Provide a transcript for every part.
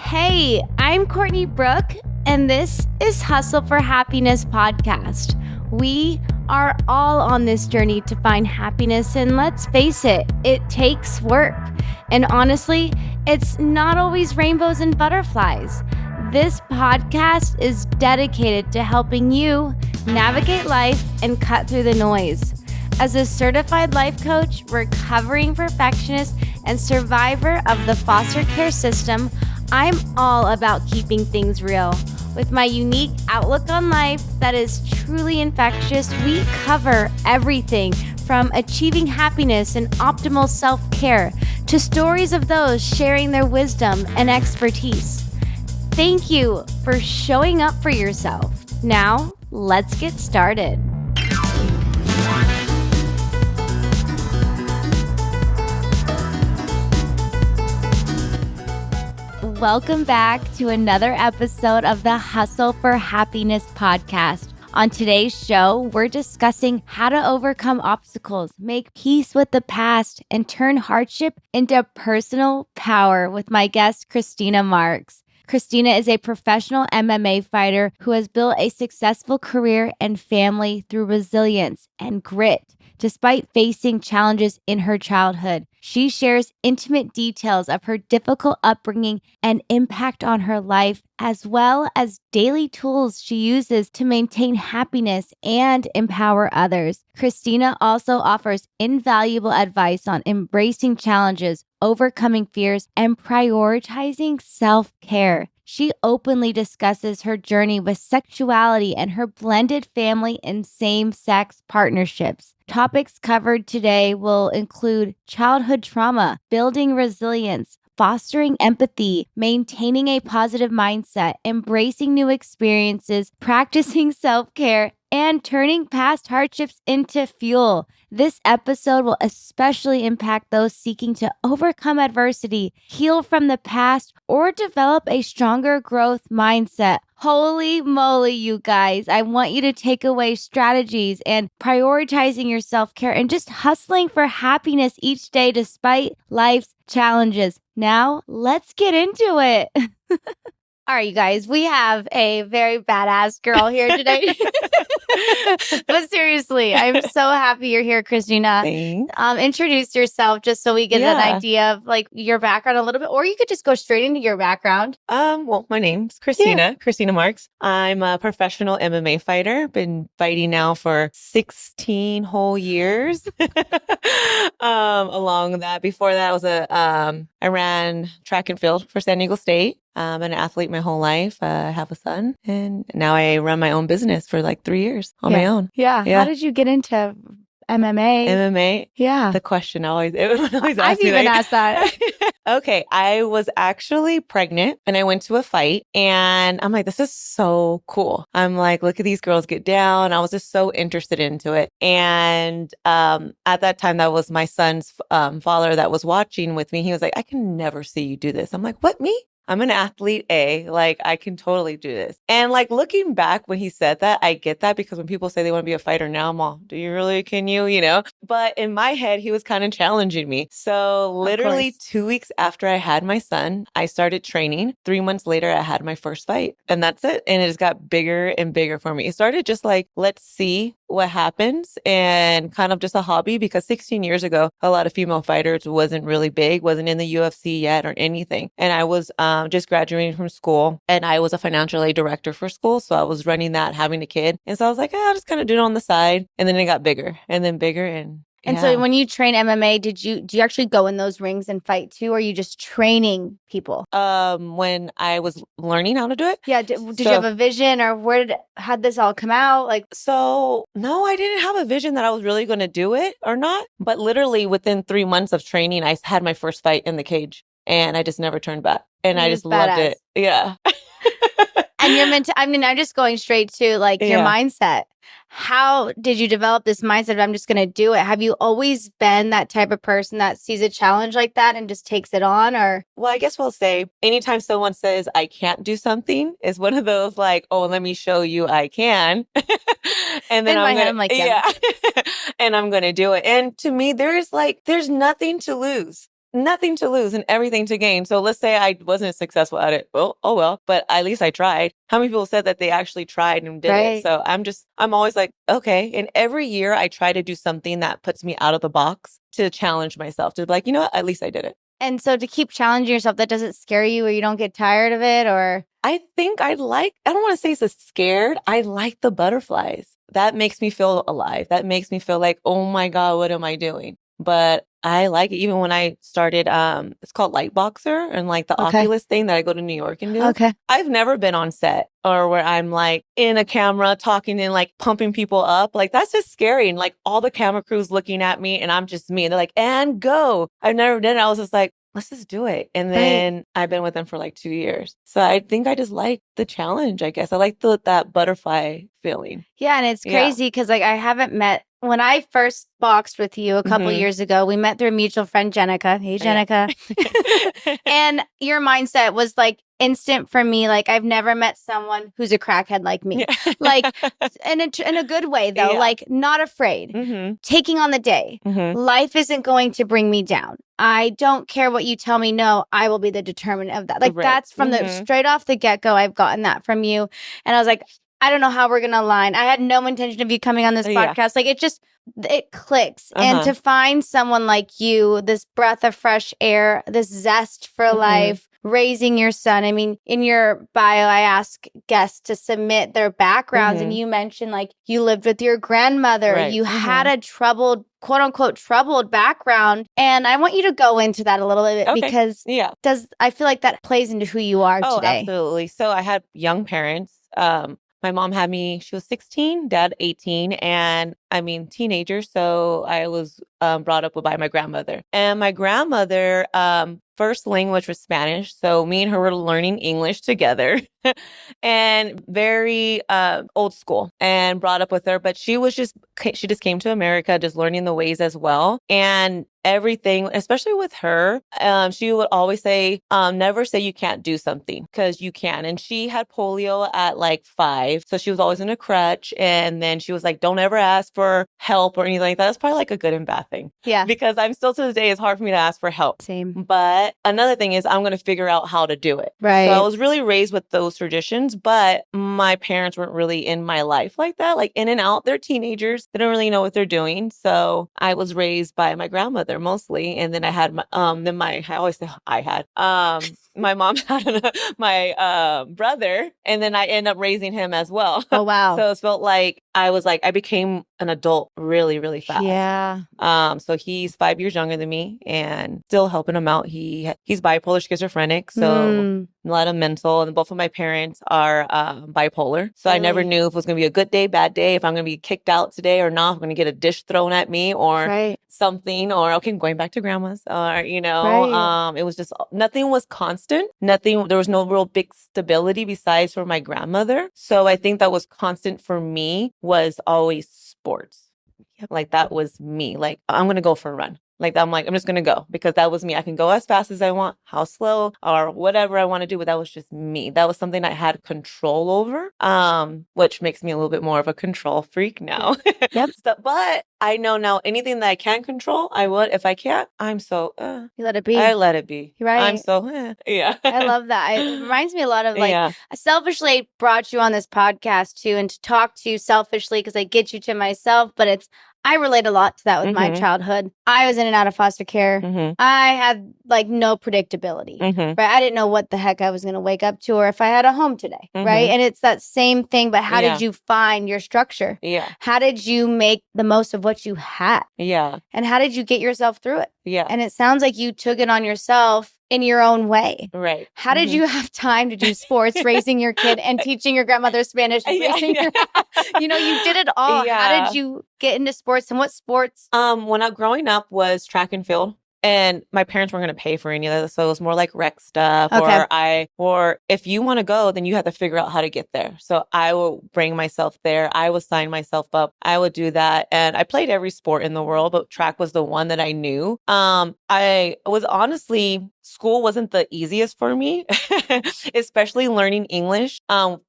Hey, I'm Courtney Brooke, and this is Hustle for Happiness podcast. We are all on this journey to find happiness, and let's face it, it takes work. And honestly, it's not always rainbows and butterflies. This podcast is dedicated to helping you navigate life and cut through the noise. As a certified life coach, recovering perfectionist, and survivor of the foster care system, I'm all about keeping things real. With my unique outlook on life that is truly infectious, we cover everything from achieving happiness and optimal self-care to stories of those sharing their wisdom and expertise. Thank you for showing up for yourself. Now, let's get started. Welcome back to another episode of the Hustle for Happiness podcast. On today's show, we're discussing how to overcome obstacles, make peace with the past, and turn hardship into personal power with my guest, Christina Marks. Christina is a professional MMA fighter who has built a successful career and family through resilience and grit. Despite facing challenges in her childhood, she shares intimate details of her difficult upbringing and impact on her life, as well as daily tools she uses to maintain happiness and empower others. Christina also offers invaluable advice on embracing challenges, overcoming fears, and prioritizing self-care. She openly discusses her journey with sexuality and her blended family and same-sex partnerships. Topics covered today will include childhood trauma, building resilience, fostering empathy, maintaining a positive mindset, embracing new experiences, practicing self-care, and turning past hardships into fuel. This episode will especially impact those seeking to overcome adversity, heal from the past, or develop a stronger growth mindset. Holy moly, you guys. I want you to take away strategies and prioritizing your self-care and just hustling for happiness each day despite life's challenges. Now, let's get into it. All right, you guys, we have a very badass girl here today. But seriously, I'm so happy you're here, Christina. Thanks. Introduce yourself just so we get an idea of like your background a little bit, or you could just go straight into your background. Well, my name's Christina Marks. I'm a professional MMA fighter. Been fighting now for 16 whole years. Along that, before that, I ran track and field for San Diego State. I'm an athlete my whole life. I have a son, and now I run my own business for like 3 years on my own. Yeah. How did you get into MMA? MMA? Yeah. The question everyone always asks I've me. even asked that. Okay, I was actually pregnant and I went to a fight and I'm like, this is so cool. I'm like, look at these girls get down. I was just so interested into it. And at that time, that was my son's father that was watching with me. He was like, I can never see you do this. I'm like, what, me? I'm an athlete A, like I can totally do this. And like looking back when he said that, I get that because when people say they want to be a fighter now, I'm all, do you really? Can you? You know? But in my head, he was kind of challenging me. So literally 2 weeks after I had my son, I started training. 3 months later, I had my first fight and that's it. And it just got bigger and bigger for me. It started just like, let's see what happens and kind of just a hobby because 16 years ago, a lot of female fighters wasn't really big, wasn't in the UFC yet or anything. And I was just graduating from school and I was a financial aid director for school. So I was running that, having a kid. And so I was like, I'll just kind of do it on the side. And then it got bigger and then bigger. And so when you train MMA, do you actually go in those rings and fight too? Or are you just training people? When I was learning how to do it. Yeah. Did you have a vision or how'd this all come out? So no, I didn't have a vision that I was really going to do it or not. But literally within 3 months of training, I had my first fight in the cage and I just never turned back. And I just loved it. Yeah. And you're I'm just going straight to like your mindset. How did you develop this mindset of I'm just going to do it? Have you always been that type of person that sees a challenge like that and just takes it on or? Well, I guess we'll say anytime someone says I can't do something is one of those like, oh, let me show you I can. And then I'm like, yeah. And I'm going to do it. And to me, there's nothing to lose. nothing to lose and everything to gain. So let's say I wasn't successful at it. Well, oh well, but at least I tried. How many people said that they actually tried and did it? So I'm always like, okay. And every year I try to do something that puts me out of the box to challenge myself to be like, you know what? At least I did it. And so to keep challenging yourself, that doesn't scare you or you don't get tired of it, or? I think I don't want to say it's a scared. I like the butterflies. That makes me feel alive. That makes me feel like, oh my God, what am I doing? But I like it. Even when I started, it's called Light Boxer and like the Oculus thing that I go to New York and do. Okay. I've never been on set or where I'm like in a camera talking and like pumping people up. Like that's just scary. And like all the camera crews looking at me and I'm just me. And they're like, and go. I've never done it. I was just like, let's just do it. And then I've been with them for like 2 years. So I think I just like the challenge, I guess. I like that butterfly feeling. Yeah. And it's crazy because like I haven't met, when I first boxed with you a couple years ago, we met through a mutual friend, Jenica. Hey, Jenica. Yeah. And your mindset was like instant for me. Like I've never met someone who's a crackhead like me. Yeah. Like in a good way though, like not afraid, taking on the day. Life isn't going to bring me down. I don't care what you tell me. No, I will be the determinant of that. Like that's from the straight off the get-go. I've gotten that from you. And I was like, I don't know how we're going to align. I had no intention of you coming on this podcast. Like it clicks. And to find someone like you, this breath of fresh air, this zest for life, raising your son. I mean, in your bio, I ask guests to submit their backgrounds. And you mentioned like you lived with your grandmother. Right. You had a troubled, quote unquote, troubled background. And I want you to go into that a little bit because I feel like that plays into who you are today. Absolutely. So I had young parents. My mom had me, she was 16, dad 18, and I mean, teenager. So I was brought up by my grandmother. And my grandmother, first language was Spanish. So me and her were learning English together and very old school and brought up with her. But she just came to America, just learning the ways as well. And everything, especially with her, she would always say, never say you can't do something because you can. And she had polio at like 5. So she was always in a crutch. And then she was like, don't ever ask for help or anything like that. That's probably like a good and bad thing. Yeah. Because I'm still to this day, it's hard for me to ask for help. Same. But another thing is I'm going to figure out how to do it. Right. So I was really raised with those traditions, but my parents weren't really in my life like that, like in and out. They're teenagers. They don't really know what they're doing. So I was raised by my grandmother mostly. And then I had I always say I had, my mom had my brother, and then I ended up raising him as well. Oh, wow. So it felt like I became an adult really, really fast. Yeah. So he's 5 years younger than me and still helping him out. He's bipolar, schizophrenic. So a lot of mental, and both of my parents are bipolar. So I never knew if it was going to be a good day, bad day, if I'm going to be kicked out today or not, if I'm going to get a dish thrown at me or something, or okay, I'm going back to grandma's, or, it was just, nothing was constant. There was no real big stability besides for my grandmother. So I think that was constant for me was always sports. Yep. Like that was me. Like I'm going to go for a run. Like I'm just going to go because that was me. I can go as fast as I want, how slow or whatever I want to do. But that was just me. That was something I had control over, which makes me a little bit more of a control freak now. Yep. But I know now anything that I can control, I would. If I can't, I'm so, you let it be. I let it be. Right. I'm so, yeah. I love that. It reminds me a lot of like, I selfishly brought you on this podcast too, and to talk to you selfishly because I get you to myself, but I relate a lot to that with my childhood. I was in and out of foster care. I had like no predictability, right? I didn't know what the heck I was going to wake up to or if I had a home today, right? And it's that same thing, but how did you find your structure? Yeah. How did you make the most of what you had? Yeah. And how did you get yourself through it? Yeah. And it sounds like you took it on yourself in your own way. Right. How did you have time to do sports, raising your kid and teaching your grandmother Spanish? You did it all. Yeah. How did you get into sports, and what sports? When I growing up was track and field. And my parents weren't going to pay for any of that. So it was more like rec stuff or if you want to go, then you have to figure out how to get there. So I will bring myself there. I would sign myself up. I would do that. And I played every sport in the world, but track was the one that I knew. I was honestly school wasn't the easiest for me, especially learning English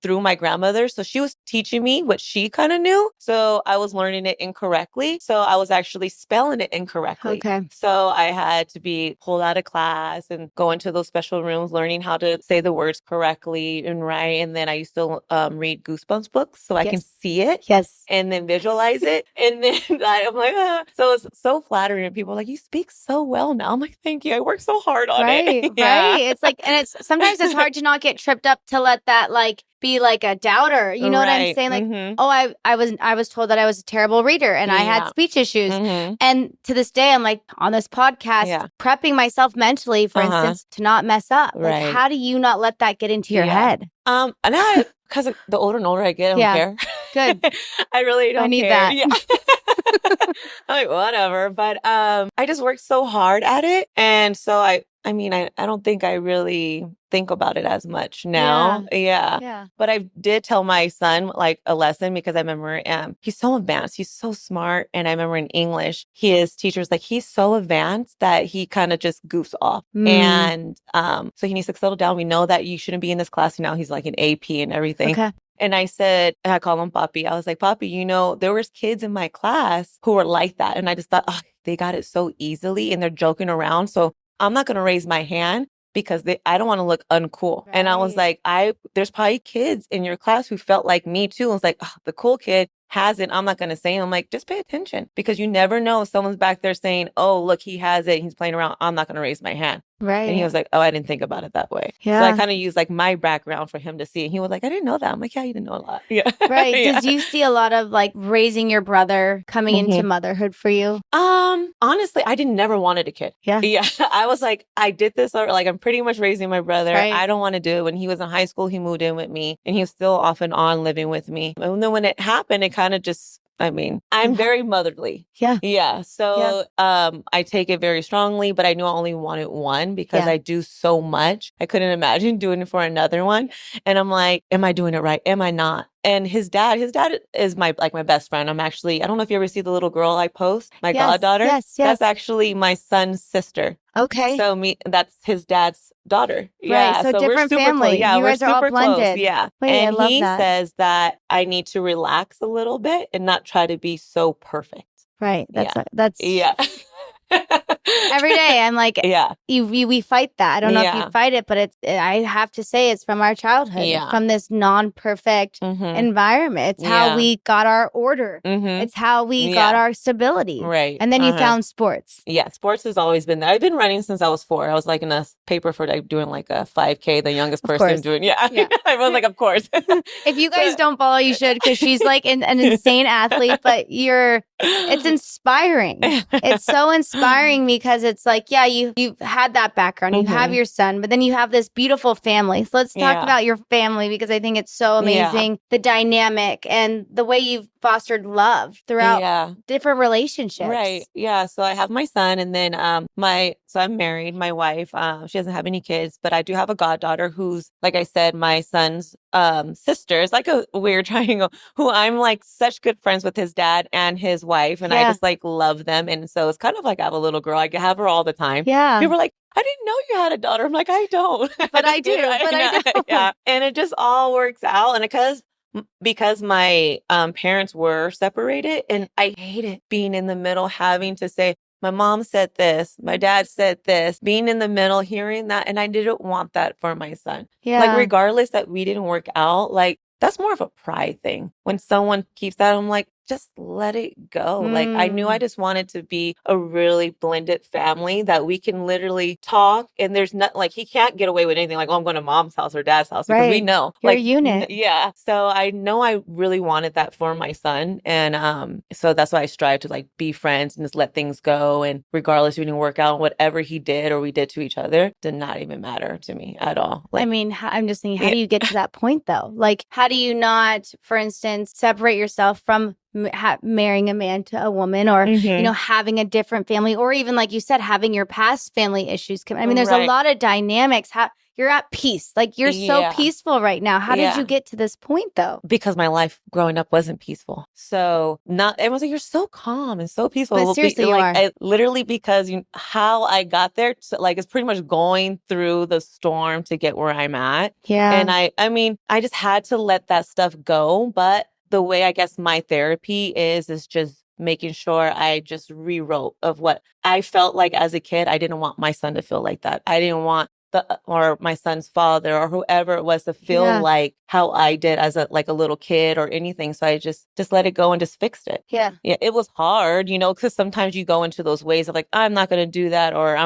through my grandmother. So she was teaching me what she kind of knew. So I was learning it incorrectly. So I was actually spelling it incorrectly. Okay. So I had to be pulled out of class and go into those special rooms, learning how to say the words correctly and right. And then I used to read Goosebumps books so I can see it. Yes. And then visualize it. And then I'm like, ah. So it's so flattering. And people are like, you speak so well now. I'm like, thank you. I worked so hard on it. Right. It's like, and it's sometimes it's hard to not get tripped up to let that like be like a doubter. You know what I'm saying? Like, oh, I was told that I was a terrible reader and I had speech issues. And to this day, I'm like on this podcast, prepping myself mentally, for instance, to not mess up. Like, how do you not let that get into your head? And I, because the older and older I get, I don't care. Good. I really don't I need care. that. Yeah. I'm like, whatever. But I just worked so hard at it. And so I don't think I really think about it as much now. Yeah. But I did tell my son like a lesson because I remember he's so advanced. He's so smart. And I remember in English, his teacher's like, he's so advanced that he kind of just goofs off. And so he needs to settle down. We know that you shouldn't be in this class now. He's like an AP and everything. Okay. And I said, and I call him Papi. I was like, Papi, there was kids in my class who were like that. And I just thought, oh, they got it so easily and they're joking around. So I'm not going to raise my hand because I don't want to look uncool. Right. And I was like, there's probably kids in your class who felt like me too. And it's like, oh, the cool kid has it. I'm not going to say it. I'm like, just pay attention because you never know. Someone's back there saying, oh, look, he has it. He's playing around. I'm not going to raise my hand. Right. And he was like, oh, I didn't think about it that way. Yeah. So I kind of used like my background for him to see. And he was like, I didn't know that. I'm like, yeah, you didn't know a lot. Yeah. Right. Did you see a lot of like raising your brother coming into motherhood for you? Honestly, I never wanted a kid. Yeah. Yeah. I was like, I did this, or like, I'm pretty much raising my brother. Right. I don't want to do it. When he was in high school, he moved in with me and he was still off and on living with me. And then when it happened, it kind of just, I'm very motherly. Yeah. Yeah. So, I take it very strongly, but I knew I only wanted one because I do so much. I couldn't imagine doing it for another one. And I'm like, am I doing it right? Am I not? And his dad is my best friend. I don't know if you ever see the little girl I post, my goddaughter. Yes. That's actually my son's sister. Okay. So that's his dad's daughter. Yeah. Right. So different we're super family. close. Yeah. You guys are all blended. Close. Yeah. Wait, and I love he that. says that I need to relax a little bit and not try to be so perfect. Right. That's yeah. Every day I'm like, we fight that. I don't know if you fight it, but I have to say it's from our childhood, from this non-perfect environment. It's how we got our order. It's how we got our stability. Right. And then you found sports. Yeah. Sports has always been there. I've been running since I was 4. I was like in a paper for like doing like a 5K, the youngest person doing. Yeah. I was like, of course. If you guys don't follow, you should, because she's like an insane athlete, but it's inspiring. It's so inspiring because it's like, you've had that background, you have your son, but then you have this beautiful family. So let's talk about your family, because I think it's so amazing, the dynamic and the way you've fostered love throughout different relationships. Right. Yeah. So I have my son, and then so I'm married. My wife, she doesn't have any kids, but I do have a goddaughter who's, like I said, my son's sister. It's like a weird triangle, who I'm like such good friends with his dad and his wife, and I just like love them. And so it's kind of like I have a little girl. I have her all the time. Yeah. People are like, I didn't know you had a daughter. I'm like, I don't. But I do. I don't. Yeah. And it just all works out. And because my parents were separated, and I hated being in the middle, having to say, my mom said this, my dad said this, being in the middle, hearing that. And I didn't want that for my son. Yeah. Like, regardless that we didn't work out, like, that's more of a pride thing. When someone keeps that, I'm like, just let it go. Like, I knew I just wanted to be a really blended family that we can literally talk, and there's not like, he can't get away with anything like, oh, I'm going to mom's house or dad's house, because we know. You're like, a unit. Yeah. So I know I really wanted that for my son. And so that's why I strive to like be friends and just let things go. And regardless, we didn't work out, whatever he did or we did to each other did not even matter to me at all. Like, I mean, I'm just thinking, how do you get to that point though? Like, how do you not, for instance, separate yourself from marrying a man to a woman, or having a different family, or even like you said, having your past family issues? I mean, there's a lot of dynamics. you're at peace. Like you're so peaceful right now. How did you get to this point though? Because my life growing up wasn't peaceful. So not everyone's like, you're so calm and so peaceful. But seriously, you are. Literally because how I got there, it's pretty much going through the storm to get where I'm at. Yeah. And I mean, I just had to let that stuff go. But the way I guess my therapy is just making sure I just rewrote of what I felt like as a kid. I didn't want my son to feel like that. I didn't want or my son's father or whoever it was to feel like how I did as a little kid or anything. So I just let it go and just fixed it. Yeah. Yeah. It was hard, because sometimes you go into those ways of like, I'm not going to do that. Or,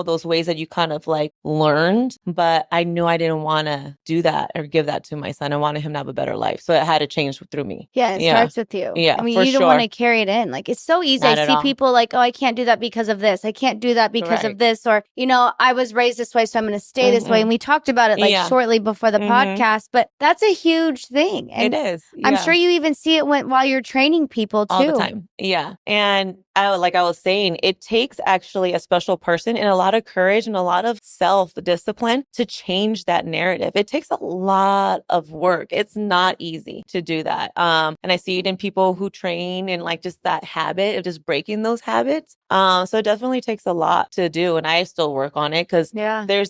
those ways that you kind of like learned, but I knew I didn't want to do that or give that to my son. I wanted him to have a better life. So it had to change through me. Yeah. It starts with you. Yeah. I mean, you don't want to carry it in. Like, it's so easy. I see people like, oh, I can't do that because of this. I can't do that because of this. Or, I was raised this way, so I'm going to stay this way. And we talked about it shortly before the podcast, but that's a huge thing. And it is. Yeah. I'm sure you even see it while you're training people too. All the time. Yeah. And like I was saying, it takes actually a special person and a lot of courage and a lot of self-discipline to change that narrative. It takes a lot of work. It's not easy to do that. And I see it in people who train and like just that habit of just breaking those habits. So it definitely takes a lot to do. And I still work on it because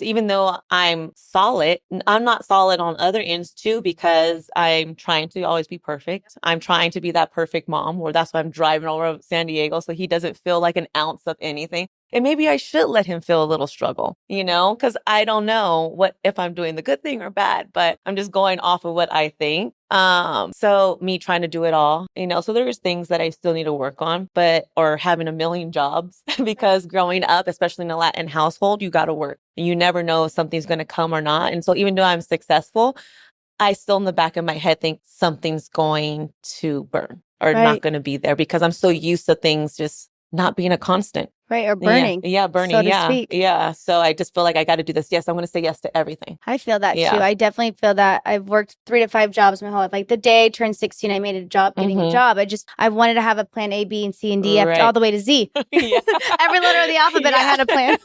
even though I'm solid, I'm not solid on other ends too, because I'm trying to always be perfect. I'm trying to be that perfect mom, or that's why I'm driving all over San Diego. So he doesn't feel like an ounce of anything. And maybe I should let him feel a little struggle, because I don't know if I'm doing the good thing or bad, but I'm just going off of what I think. So me trying to do it all, so there's things that I still need to work on, or having a million jobs because growing up, especially in a Latin household, you got to work. You never know if something's going to come or not. And so even though I'm successful, I still in the back of my head think something's going to burn or not going to be there because I'm so used to things just not being a constant. Right. Or burning. Yeah. Burning. So to speak. Yeah. So I just feel like I got to do this. Yes. I'm going to say yes to everything. I feel that too. I definitely feel that. I've worked 3 to 5 jobs my whole life. Like the day I turned 16, I made a job getting a job. I wanted to have a plan A, B, and C, and D all the way to Z. Every letter of the alphabet, I had a plan.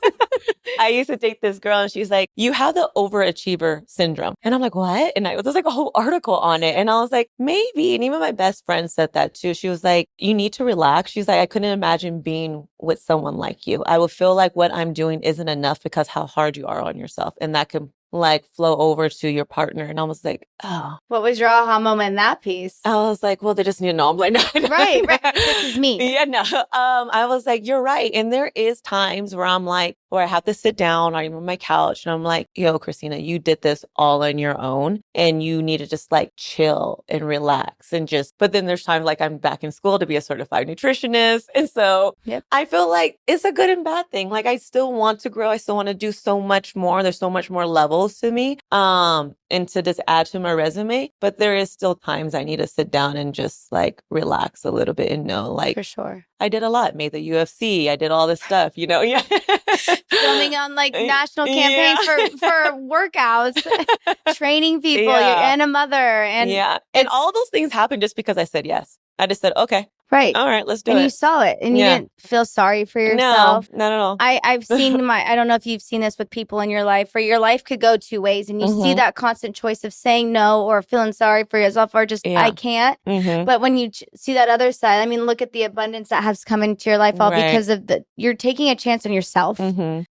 I used to date this girl and she's like, you have the overachiever syndrome. And I'm like, what? And there's like a whole article on it. And I was like, maybe. And even my best friend said that too. She was like, you need to relax. She's like, I couldn't imagine being with someone like you. I would feel like what I'm doing isn't enough because how hard you are on yourself. And that can like flow over to your partner. And I was like, oh. What was your aha moment in that piece? I was like, well, they just need to know. I'm like, no. Right. This is me. Yeah, no. I was like, you're right. And there is times where I'm like, where I have to sit down or I'm on my couch and I'm like, yo, Christina, you did this all on your own and you need to just like chill and relax and but then there's times like I'm back in school to be a certified nutritionist. And so I feel like it's a good and bad thing. Like I still want to grow. I still want to do so much more. There's so much more levels to me. And to just add to my resume, but there is still times I need to sit down and just like relax a little bit and know like, for sure. I did a lot, made the UFC. I did all this stuff, Yeah. Filming on like national campaigns for workouts, training people, and a mother. And all those things happened just because I said yes. I just said, okay. Right. All right, let's do it. And you saw it and you didn't feel sorry for yourself. No, not at all. I've seen I don't know if you've seen this with people in your life, where your life could go 2 ways and you see that constant choice of saying no or feeling sorry for yourself or just, I can't. But when you see that other side, I mean, look at the abundance that has come into your life all because of you're taking a chance on yourself.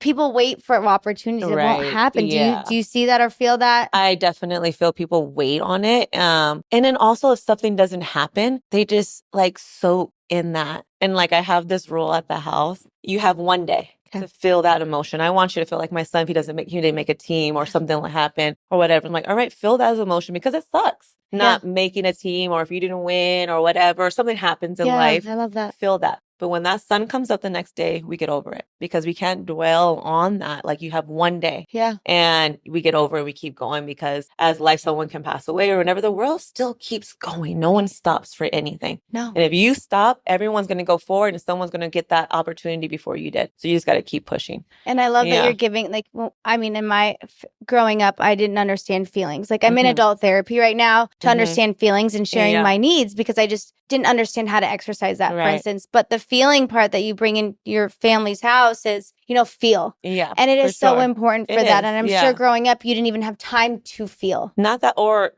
People wait for opportunities. It won't happen. Do you see that or feel that? I definitely feel people wait on it. And then also if something doesn't happen, they just like soak in that. And like I have this rule at the house. You have 1 day to feel that emotion. I want you to feel like my son, if he didn't make a team or something will happen or whatever. I'm like, all right, feel that as emotion because it sucks not making a team or if you didn't win or whatever, something happens in life. I love that. Feel that. But when that sun comes up the next day, we get over it because we can't dwell on that. Like you have 1 day. Yeah. And we get over it. We keep going because as life, someone can pass away or whenever, the world still keeps going. No one stops for anything. No. And if you stop, everyone's going to go forward and someone's going to get that opportunity before you did. So you just got to keep pushing. And I love that you're giving, like, well, I mean, in my growing up, I didn't understand feelings. Like I'm in adult therapy right now to understand feelings and sharing my needs because I just didn't understand how to exercise that, for instance. But the feeling part that you bring in your family's house is, feel. Yeah. And it is so important for that. And I'm sure Yeah. growing up, you didn't even have time to feel. Not that, or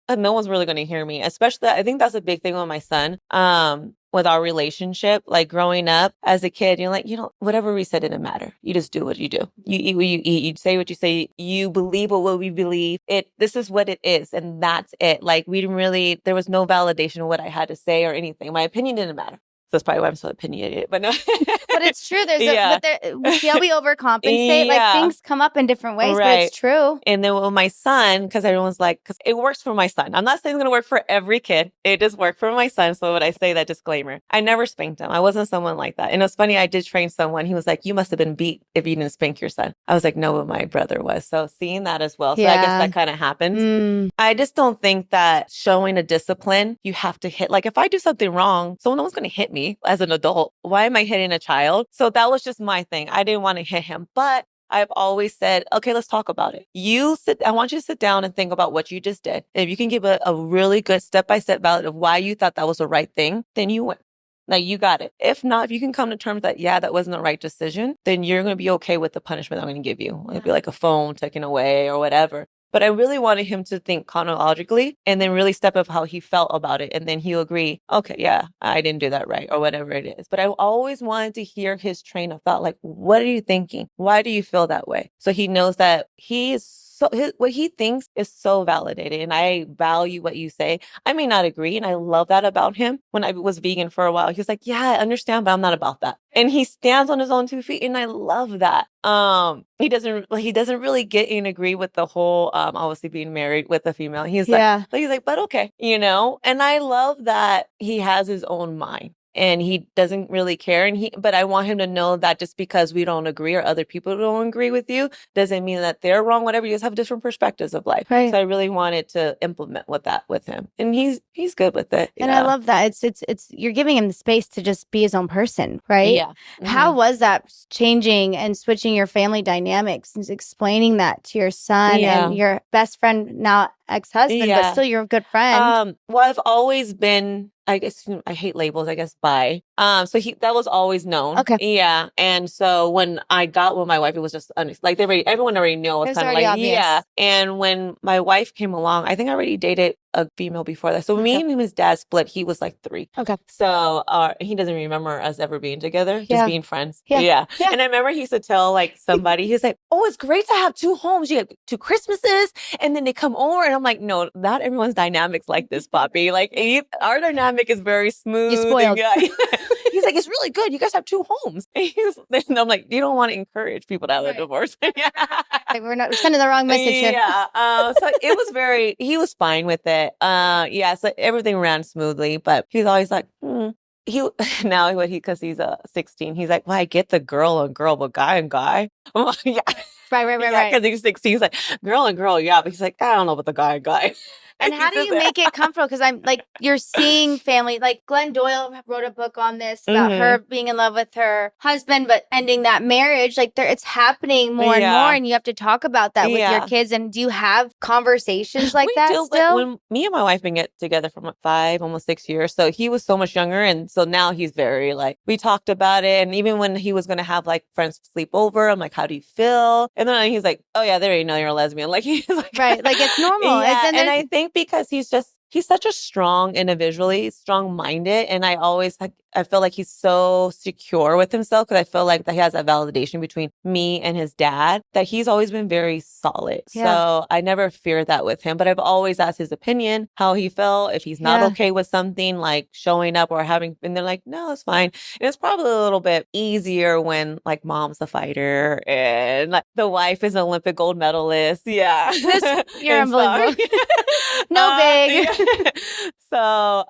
no one's really going to hear me, especially, I think that's a big thing with my son. With our relationship, like growing up as a kid, you're like, whatever we said didn't matter. You just do what you do. You eat what you eat. You say what you say. You believe what we believe. This is what it is. And that's it. Like there was no validation of what I had to say or anything. My opinion didn't matter. So that's probably why I'm so opinionated, but no. But it's true. We see how we overcompensate. Yeah. Like things come up in different ways, Right. but it's true. And then with my son, because everyone's like, because it works for my son. I'm not saying it's going to work for every kid. It just worked for my son. So when I say that disclaimer, I never spanked him. I wasn't someone like that. And it was funny. I did train someone. He was like, you must have been beat if you didn't spank your son. I was like, no, but my brother was. So seeing that as well. So I guess that kind of happens. I just don't think that showing a discipline, you have to hit. Like if I do something wrong, no one's going to hit me as an adult. Why am I hitting a child? So that was just my thing. I didn't want to hit him, but I've always said, okay, let's talk about it. I want you to sit down and think about what you just did. And if you can give a really good step-by-step ballot of why you thought that was the right thing, then you win. Like you got it. If not, if you can come to terms that, that wasn't the right decision, then you're going to be okay with the punishment I'm going to give you. It'd be like a phone taken away or whatever. But I really wanted him to think chronologically and then really step up how he felt about it. And then he'll agree, okay, yeah, I didn't do that right or whatever it is. But I always wanted to hear his train of thought. Like, what are you thinking? Why do you feel that way? So he knows that what he thinks is so validated. And I value what you say. I may not agree. And I love that about him. When I was vegan for a while, he was like, yeah, I understand, but I'm not about that. And he stands on his own 2 feet. And I love that. He doesn't really get and agree with the whole, obviously being married with a female. He's like, but okay, and I love that he has his own mind. And he doesn't really care. But I want him to know that just because we don't agree or other people don't agree with you doesn't mean that they're wrong. Whatever, you just have different perspectives of life. Right. So I really wanted to implement with him, and he's good with it. And I love that. It's you're giving him the space to just be his own person, right? Yeah. Mm-hmm. How was that changing and switching your family dynamics and explaining that to your son and your best friend, now ex-husband, but still your good friend? Well, I've always been, I guess, I hate labels, I guess, bi. So that was always known. Okay. Yeah. And so when I got with my wife, it was just like everyone already knew. It was kind of like, obvious. Yeah. And when my wife came along, I think I already dated a female before that. So me and his dad split. He was like 3. Okay. So he doesn't remember us ever being together, just being friends. Yeah. And I remember he used to tell like somebody, he's like, oh, it's great to have 2 homes. You have 2 Christmases and then they come over. And I'm like, no, not everyone's dynamic's like this, Poppy. Like our dynamic is very smooth. You spoiled. He's like, it's really good. You guys have 2 homes. And I'm like, you don't want to encourage people to have a divorce. We're sending the wrong message here. Yeah. So it was he was fine with it. So everything ran smoothly, but he was always like, now because he's 16, he's like, well, I get the girl and girl, but guy and guy. Yeah. Right. Because he's 16, he's like, girl and girl, yeah. But he's like, I don't know about the guy and guy. And how do you make it comfortable? Because I'm like, you're seeing family, like Glenn Doyle wrote a book on this about her being in love with her husband, but ending that marriage. Like it's happening more and more. And you have to talk about that with your kids. And do you have conversations like that still? When me and my wife been together for 5, almost 6 years. So he was so much younger. And so now he's very like, we talked about it. And even when he was going to have like friends sleep over, I'm like, how do you feel? And then he's like, oh yeah, they already know you're a lesbian. Like he's like, right. Like it's normal. Yeah. And I think because he's such a strong individually, strong-minded. And I feel like he's so secure with himself because I feel like that he has that validation between me and his dad that he's always been very solid. Yeah. So I never feared that with him, but I've always asked his opinion, how he felt, if he's not okay with something like showing up or and they're like, no, it's fine. And it's probably a little bit easier when like mom's a fighter and like the wife is an Olympic gold medalist. Yeah. You're unbelievable. No big. So,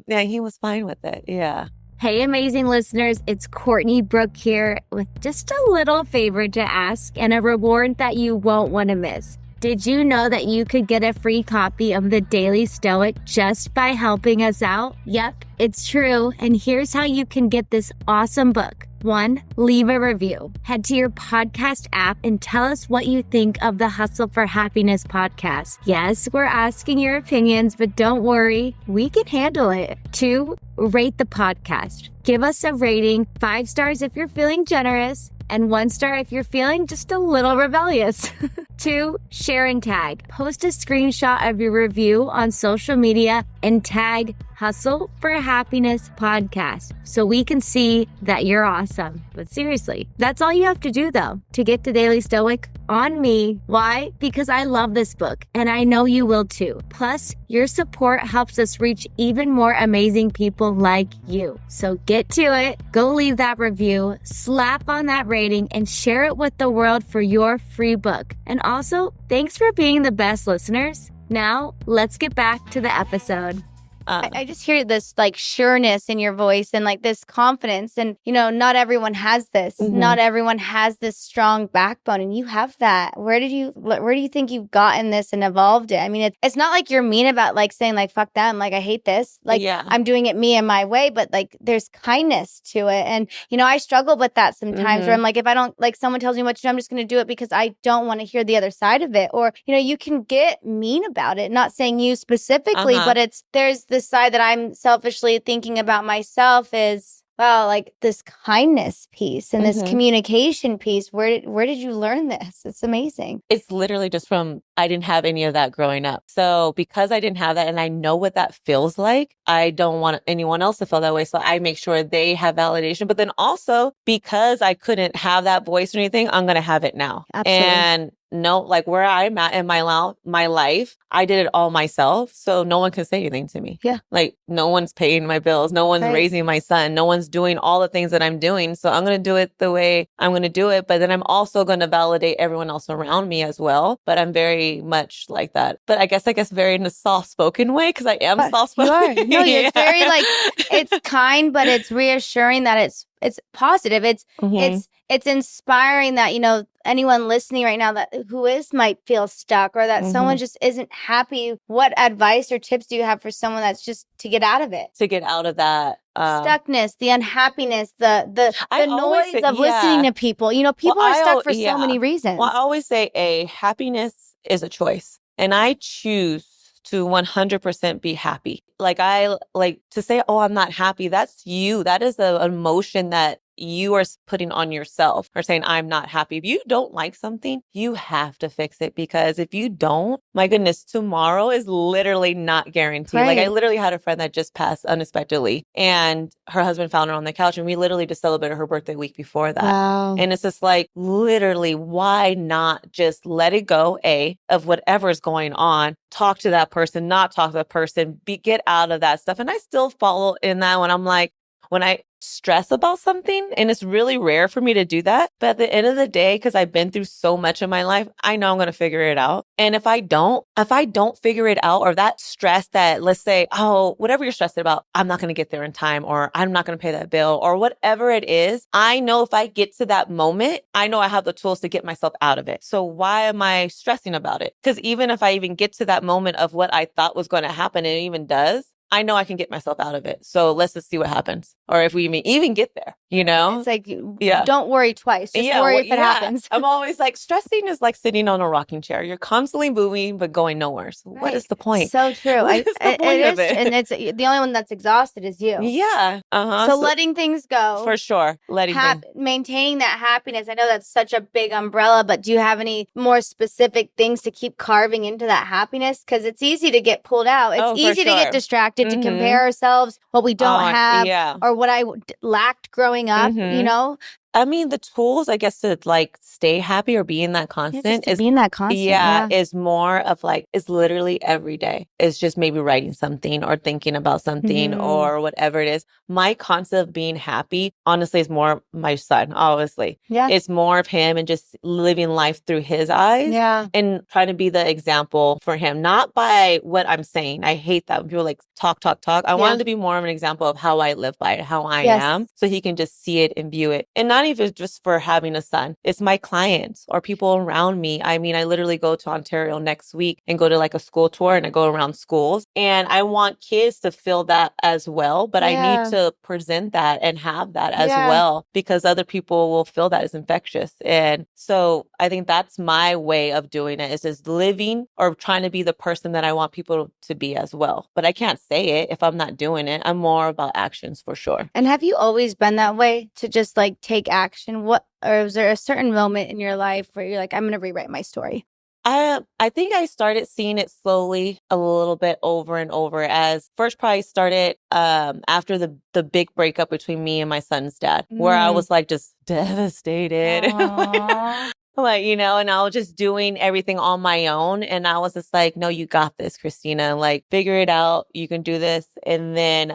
he was fine with it. Yeah. Hey, amazing listeners, it's Courtney Brooke here with just a little favor to ask and a reward that you won't want to miss. Did you know that you could get a free copy of The Daily Stoic just by helping us out? Yep, it's true. And here's how you can get this awesome book. One, leave a review. Head to your podcast app and tell us what you think of the Hustle for Happiness podcast. Yes, we're asking your opinions, but don't worry, we can handle it. Two, rate the podcast. Give us a rating, 5 stars if you're feeling generous, and 1 star if you're feeling just a little rebellious. 2, share and tag. Post a screenshot of your review on social media and tag Hustle for Happiness podcast so we can see that you're awesome. But seriously, that's all you have to do though to get to Daily Stoic on me. Why? Because I love this book and I know you will too. Plus, your support helps us reach even more amazing people like you. So get to it, go leave that review, slap on that rating, and share it with the world for your free book. And also, thanks for being the best listeners. Now, let's get back to the episode. I just hear this like sureness in your voice and like this confidence. And, you know, not everyone has this. Mm-hmm. Not everyone has this strong backbone. And you have that. Where do you think you've gotten this and evolved it? I mean, it's not like you're mean about like saying like, fuck them. Like, I hate this. Like, I'm doing it me and my way. But like, there's kindness to it. And, you know, I struggle with that sometimes where I'm like, if I don't like someone tells me what to do, I'm just going to do it because I don't want to hear the other side of it. Or, you know, you can get mean about it. Not saying you specifically, but there's the side that I'm selfishly thinking about myself is, wow, like this kindness piece and this communication piece. Where did you learn this? It's amazing. It's literally just from, I didn't have any of that growing up. So because I didn't have that and I know what that feels like, I don't want anyone else to feel that way. So I make sure they have validation. But then also because I couldn't have that voice or anything, I'm going to have it now. Absolutely. And no, like where I'm at in my life, I did it all myself. So no one can say anything to me. Yeah. Like no one's paying my bills. No one's raising my son. No one's doing all the things that I'm doing. So I'm going to do it the way I'm going to do it. But then I'm also going to validate everyone else around me as well. But I'm very much like that. But I guess very in a soft-spoken way because I am soft-spoken. You are. No, it's very like, it's kind, but it's reassuring that it's positive. It's inspiring that, you know, anyone listening right now that might feel stuck or that someone just isn't happy. What advice or tips do you have for someone that's just to get out of it? To get out of that stuckness, the unhappiness, the noise of listening to people. You know, people are stuck for so many reasons. Well, I always say happiness is a choice. And I choose to 100% be happy. Like I like to say, oh, I'm not happy. That's you. That is an emotion that you are putting on yourself or saying, I'm not happy. If you don't like something, you have to fix it because if you don't, my goodness, tomorrow is literally not guaranteed. Like I literally had a friend that just passed unexpectedly and her husband found her on the couch and we literally just celebrated her birthday week before that. Wow. And it's just like, literally, why not just let it go, of whatever's going on, talk to that person, not talk to that person, get out of that stuff. And I still follow in that when I'm like, when I stress about something, and it's really rare for me to do that. But at the end of the day, because I've been through so much in my life, I know I'm going to figure it out. And if I don't figure it out or that stress that let's say, oh, whatever you're stressed about, I'm not going to get there in time or I'm not going to pay that bill or whatever it is, I know if I get to that moment, I know I have the tools to get myself out of it. So why am I stressing about it? Because even if I even get to that moment of what I thought was going to happen, and it even does, I know I can get myself out of it. So let's just see what happens. Or if we even get there, you know? It's like, don't worry twice. Just worry if it happens. I'm always like, stressing is like sitting on a rocking chair. You're constantly moving, but going nowhere. So what is the point? So true. What is the point of it? And it's the only one that's exhausted is you. Yeah. So letting things go. For sure. Maintaining that happiness. I know that's such a big umbrella, but do you have any more specific things to keep carving into that happiness? Because it's easy to get pulled out. It's easy to get distracted, to compare ourselves, what we don't have, or what I lacked growing up, you know? I mean, the tools, I guess, to like stay happy or be in that constant is more of like, it's literally every day. It's just maybe writing something or thinking about something or whatever it is. My concept of being happy, honestly, is more my son, obviously. Yeah. It's more of him and just living life through his eyes. Yeah. And trying to be the example for him, not by what I'm saying. I hate that when people like talk. I want it to be more of an example of how I live by it, how I am, so he can just see it and view it. And not even just for having a son. It's my clients or people around me. I mean, I literally go to Ontario next week and go to like a school tour, and I go around schools, and I want kids to feel that as well. But I need to present that and have that as well, because other people will feel that is infectious. And so I think that's my way of doing it, is just living or trying to be the person that I want people to be as well. But I can't say it if I'm not doing it. I'm more about actions for sure. And have you always been that way, to just like take action? Or was there a certain moment in your life where you're like, I'm going to rewrite my story? I think I started seeing it slowly a little bit over and over, as first probably started after the big breakup between me and my son's dad, where I was like just devastated. Like, you know, and I was just doing everything on my own. And I was just like, no, you got this, Christina. Like, figure it out. You can do this. And then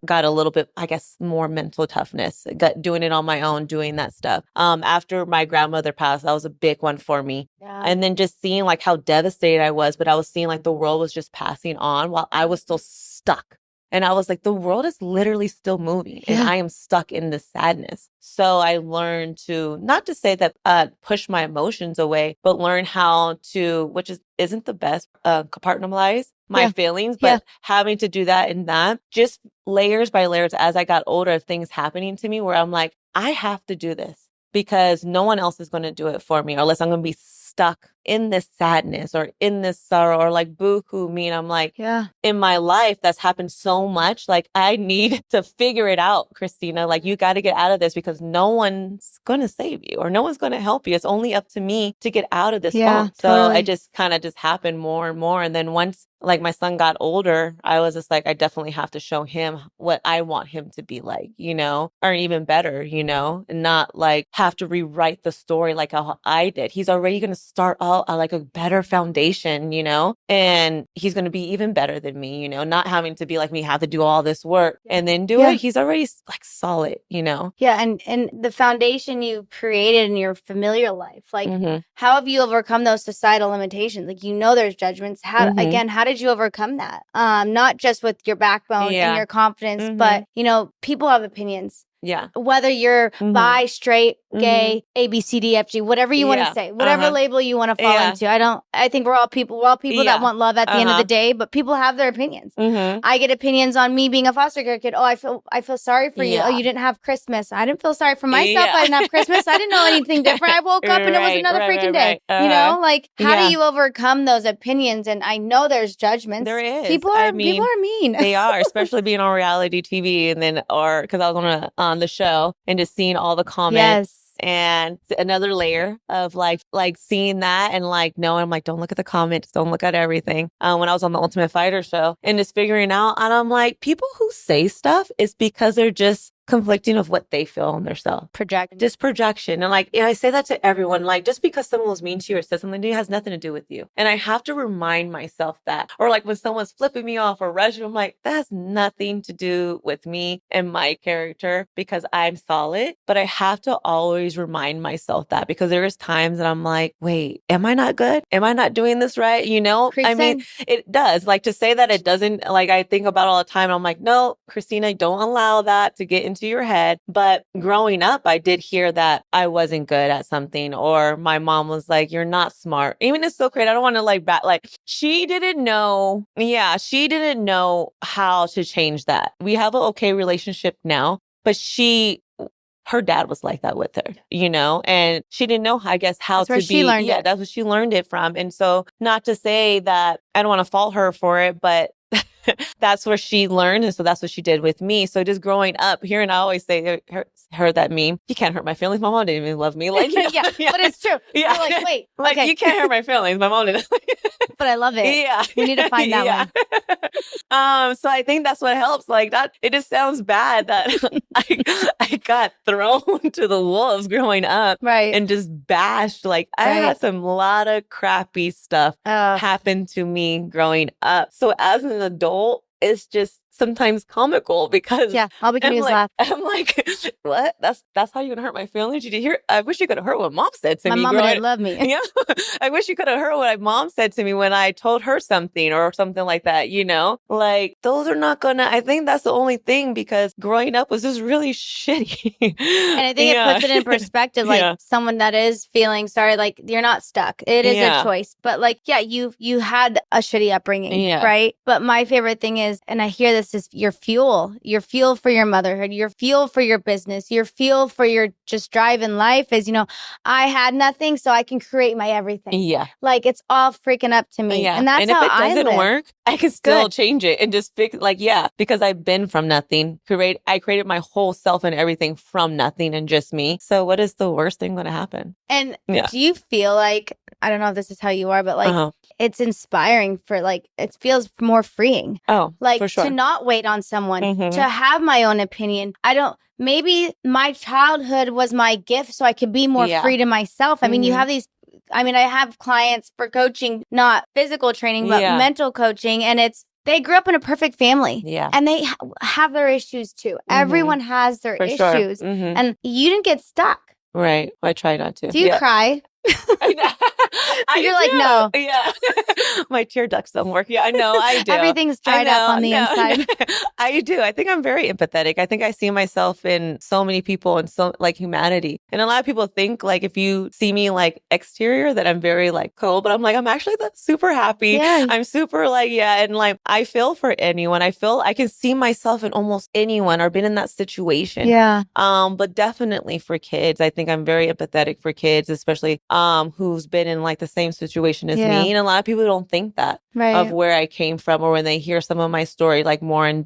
got a little bit, I guess, more mental toughness. Got doing it on my own, doing that stuff. After my grandmother passed, that was a big one for me. Yeah. And then just seeing like how devastated I was, but I was seeing like the world was just passing on while I was still stuck. And I was like, the world is literally still moving, and I am stuck in this sadness. So I learned to, not to say that push my emotions away, but learn how to, which isn't the best, compartmentalize my feelings, but having to do that and that, just layers by layers as I got older, things happening to me where I'm like, I have to do this because no one else is going to do it for me, or else I'm going to be stuck in this sadness or in this sorrow, or like boo-hoo me. And I'm like, in my life, that's happened so much. Like, I need to figure it out, Christina. Like, you got to get out of this, because no one's going to save you or no one's going to help you. It's only up to me to get out of this funk. So it just kind of just happened more and more. And then once like my son got older, I was just like, I definitely have to show him what I want him to be like, you know, or even better, you know, and not like have to rewrite the story like how I did. He's already going to start all like a better foundation, you know, and he's going to be even better than me, you know, not having to be like me, have to do all this work and then do it. He's already like solid, you know? Yeah. And the foundation you created in your familiar life, like how have you overcome those societal limitations? Like, you know, there's judgments. How did you overcome that? Not just with your backbone and your confidence, but, you know, people have opinions. Yeah. Whether you're bi, straight, gay, A, B, C, D, F, G, whatever you want to say, whatever label you want to fall into. I think we're all people that want love at the end of the day, but people have their opinions. I get opinions on me being a foster care kid. Oh, I feel sorry for you. Oh, you didn't have Christmas. I didn't feel sorry for myself. I didn't have Christmas. I didn't know anything different. I woke up and it was another freaking day. You know, like, how do you overcome those opinions? And I know there's judgments. There is. People are mean. They are, especially being on reality TV, and then, or because I was on the show and just seeing all the comments. And another layer of like seeing that and like knowing, I'm like, don't look at the comments, don't look at everything. When I was on the Ultimate Fighter show and just figuring out, and I'm like, people who say stuff is because they're just conflicting of what they feel on themselves. Just projection. And like, I say that to everyone, like, just because someone was mean to you or said something to you has nothing to do with you. And I have to remind myself that. Or like when someone's flipping me off or rushing, I'm like, that has nothing to do with me and my character, because I'm solid. But I have to always remind myself that, because there is times that I'm like, wait, am I not good? Am I not doing this right? You know, I mean, it does. Like, to say that it doesn't, like, I think about all the time. And I'm like, no, Christina, don't allow that to get into your head. But growing up, I did hear that I wasn't good at something, or my mom was like, you're not smart. Even it's so great. I don't want to like she didn't know. Yeah, she didn't know how to change that. We have an okay relationship now, but her dad was like that with her, you know, and she didn't know, I guess, how to be. She learned it. That's what she learned it from. And so, not to say that I don't want to fault her for it, but that's where she learned. And so that's what she did with me. So just growing up here, and I always say, heard that meme, you can't hurt my feelings. My mom didn't even love me. Like, but it's true. You're like, wait, like, you can't hurt my feelings. My mom didn't. But I love it. Yeah. We need to find that one. So I think that's what helps. Like that, it just sounds bad that I got thrown to the wolves growing up. Right. And just bashed. Like, I had a lot of crappy stuff happen to me growing up. So as an adult, it's just, sometimes comical because all we can do is laugh. I'm like, what? That's how you're gonna hurt my feelings? Did you hear? I wish you could have heard what mom said to my me. My mama didn't love me. Yeah, I wish you could have heard what my mom said to me when I told her something or something like that. Like those are not gonna. I think that's the only thing because growing up was just really shitty. And I think it puts it in perspective, like someone that is feeling sorry, like you're not stuck. It is a choice, but like, you had a shitty upbringing, right? But my favorite thing is, and I hear this, is your fuel for your motherhood, your fuel for your business, your fuel for your just drive in life is, I had nothing, so I can create my everything. Yeah. Like it's all freaking up to me. And that's how I live. And if it doesn't work, I can still change it and just fix, because I've been from nothing. I created my whole self and everything from nothing and just me. So what is the worst thing going to happen? And do you feel like, I don't know if this is how you are, but like it's inspiring for like, it feels more freeing. Oh, like for sure. To not wait on someone, to have my own opinion. Maybe my childhood was my gift so I could be more free to myself. I mean, you have these, I have clients for coaching, not physical training, but mental coaching. And they grew up in a perfect family. Yeah. And they have their issues too. Everyone has their issues. Sure. And you didn't get stuck. Right. I try not to. Do you cry? You're like, no. Yeah. My tear ducts don't work. Yeah, I know. I do. Everything's dried up on the inside. I do. I think I'm very empathetic. I think I see myself in so many people and so like humanity. And a lot of people think like if you see me like exterior that I'm very like cold, but I'm like, I'm actually super happy. Yeah. I'm super like, and like I feel for anyone. I feel I can see myself in almost anyone or been in that situation. Yeah. But definitely for kids, I think I'm very empathetic for kids, especially who's been in like the same situation as me. And a lot of people don't think that of where I came from, or when they hear some of my story, like more in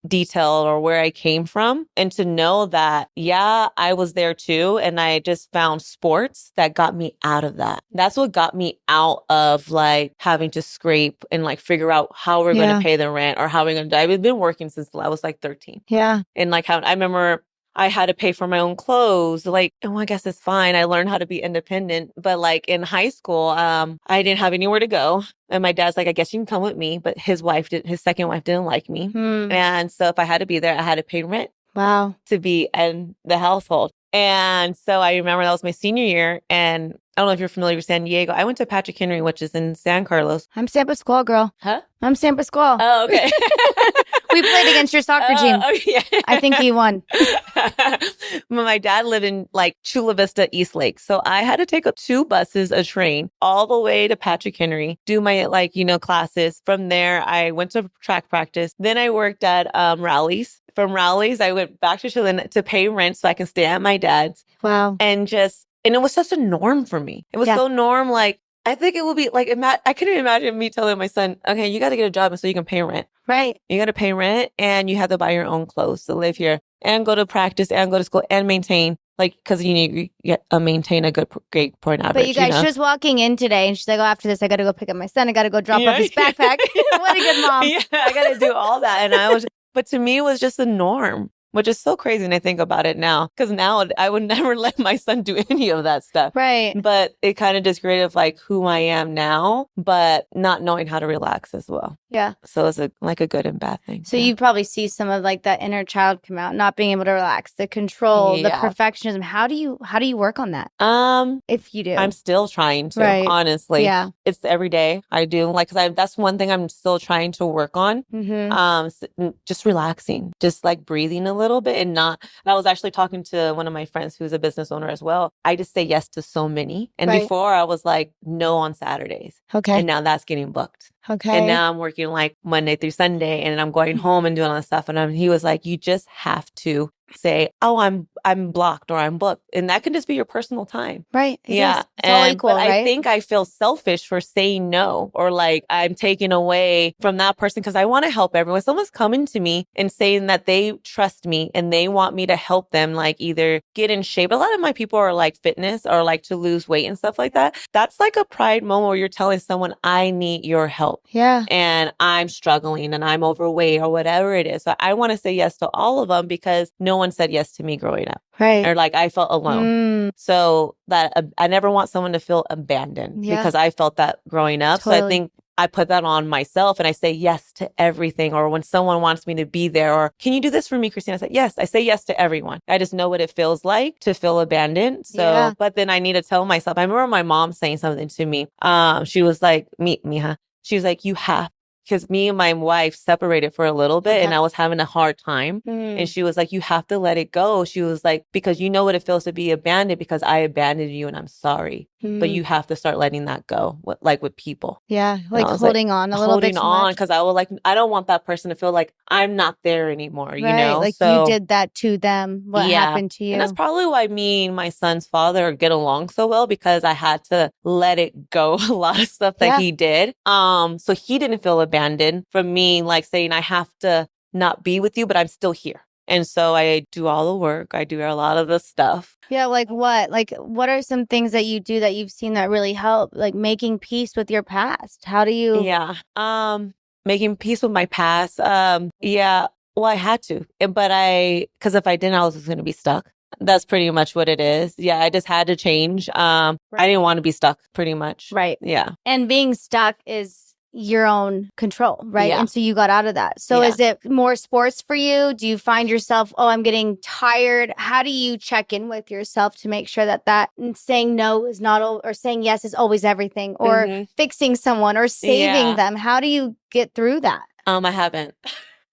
detail or where I came from. And to know that, I was there too. And I just found sports that got me out of that. That's what got me out of like having to scrape and like figure out how we're going to pay the rent or how we're going to die. I've been working since I was like 13. Yeah. And like how I remember I had to pay for my own clothes. Like, I guess it's fine. I learned how to be independent. But like in high school, I didn't have anywhere to go. And my dad's like, I guess you can come with me. But his second wife didn't like me. And so if I had to be there, I had to pay rent. Wow. To be in the household. And so I remember that was my senior year. And I don't know if you're familiar with San Diego. I went to Patrick Henry, which is in San Carlos. I'm San Pasqual, girl. Huh? I'm San Pasqual. Oh, okay. We played against your soccer team. Oh, yeah. I think you won. My dad lived in like Chula Vista, East Lake. So I had to take 2 buses, a train, all the way to Patrick Henry, do my classes. From there, I went to track practice. Then I worked at Rallies. From Rallies, I went back to Chula to pay rent so I can stay at my dad's. Wow. And it was such a norm for me. It was so norm, like, I think it would be like, I couldn't imagine me telling my son, okay, you got to get a job so you can pay rent. Right. You got to pay rent and you have to buy your own clothes to live here and go to practice and go to school and maintain, like, because you need to maintain a good grade point average. But you guys, she was walking in today and she's like, after this, I got to go pick up my son. I got to go drop off his backpack. What a good mom. Yeah, I got to do all that. And but to me, it was just the norm. Which is so crazy when I think about it now. Because now I would never let my son do any of that stuff. Right. But it kind of just created like who I am now, but not knowing how to relax as well. Yeah. So it's like a good and bad thing. So you probably see some of like that inner child come out, not being able to relax, the control, the perfectionism. How do you work on that? If you do. I'm still trying to, honestly. Yeah. It's every day I do. Like, cause that's one thing I'm still trying to work on. Mm-hmm. Just relaxing, just like breathing a little bit and I was actually talking to one of my friends who's a business owner as well. I just say yes to so many. And before I was like, no on Saturdays. Okay. And now that's getting booked. Okay. And now I'm working like Monday through Sunday and I'm going home and doing all this stuff. And he was like, you just have to say, oh, I'm blocked or I'm booked. And that can just be your personal time. Right. Yeah. It's all equal, but right? I think I feel selfish for saying no, or like I'm taking away from that person because I want to help everyone. Someone's coming to me and saying that they trust me and they want me to help them, like either get in shape. A lot of my people are like fitness or like to lose weight and stuff like that. That's like a pride moment where you're telling someone, I need your help. Yeah. And I'm struggling and I'm overweight or whatever it is. So I want to say yes to all of them because no one said yes to me growing up. Right. Or like I felt alone. So that I never want someone to feel abandoned because I felt that growing up. Totally. So I think I put that on myself and I say yes to everything. Or when someone wants me to be there, or can you do this for me, Christina? I say, yes, I say yes to everyone. I just know what it feels like to feel abandoned. So, but then I need to tell myself, I remember my mom saying something to me. She was like, Mija, she was like, you have, because me and my wife separated for a little bit and I was having a hard time. And she was like, you have to let it go. She was like, because you know what it feels to be abandoned because I abandoned you and I'm sorry. But you have to start letting that go, like with people. Yeah, like holding on a little bit too much. Holding on, because I was like, I don't want that person to feel like I'm not there anymore, you know? Like so, you did that to them. What happened to you? And that's probably why me and my son's father get along so well, because I had to let it go a lot of stuff that he did. So he didn't feel abandoned from me, like saying, I have to not be with you, but I'm still here. And so I do all the work. I do a lot of the stuff. Yeah, like what? Like what are some things that you do that you've seen that really help? Like making peace with your past. How do you? Yeah. Making peace with my past. Yeah. Well, I had to, because if I didn't, I was just going to be stuck. That's pretty much what it is. Yeah. I just had to change. I didn't want to be stuck pretty much. Right. Yeah. And being stuck is your own control, right? And so you got out of that. So is it more sports for you? Do you find yourself, oh, I'm getting tired? How do you check in with yourself to make sure that saying no is not, or saying yes is always everything, or fixing someone or saving them? How do you get through that? I haven't.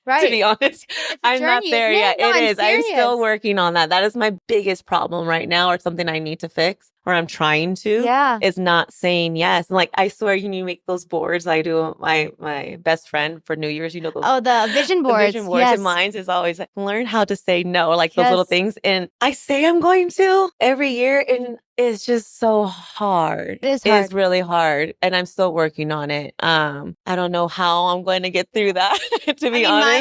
Right. To be honest, I'm not there yet. No, it is. I'm still working on that. That is my biggest problem right now, or something I need to fix, or I'm trying to. Yeah. Is not saying yes. And like, I swear, you make those boards. I do my best friend for New Year's, those. Oh, the vision boards. The vision boards. Yes. And mine is always like, learn how to say no, like those little things. And I say I'm going to every year, and it's just so hard. It is hard. It's really hard. And I'm still working on it. I don't know how I'm going to get through that, to be honest.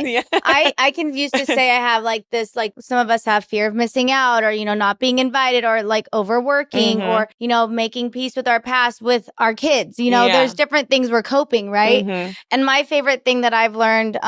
I can used to say I have like this, like some of us have fear of missing out, or, not being invited, or like overworking, or, making peace with our past with our kids. There's different things we're coping, right? And my favorite thing that I've learned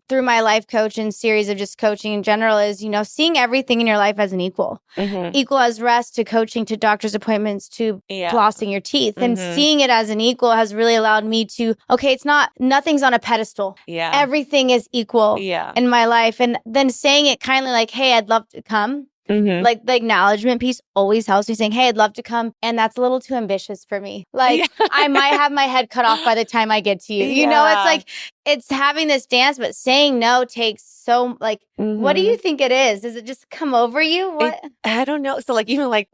through my life coach and series of just coaching in general is, seeing everything in your life as an equal. Equal as rest to coaching to doctor's appointments to flossing your teeth. And seeing it as an equal has really allowed me to, okay, nothing's on a pedestal. Everything is equal in my life. And then saying it kindly, like, hey, I'd love to come. Like the acknowledgement piece always helps me, saying, hey, I'd love to come. And that's a little too ambitious for me. Like I might have my head cut off by the time I get to you. It's like, it's having this dance, but saying no takes so what do you think it is? Does it just come over you? What? I don't know. So even like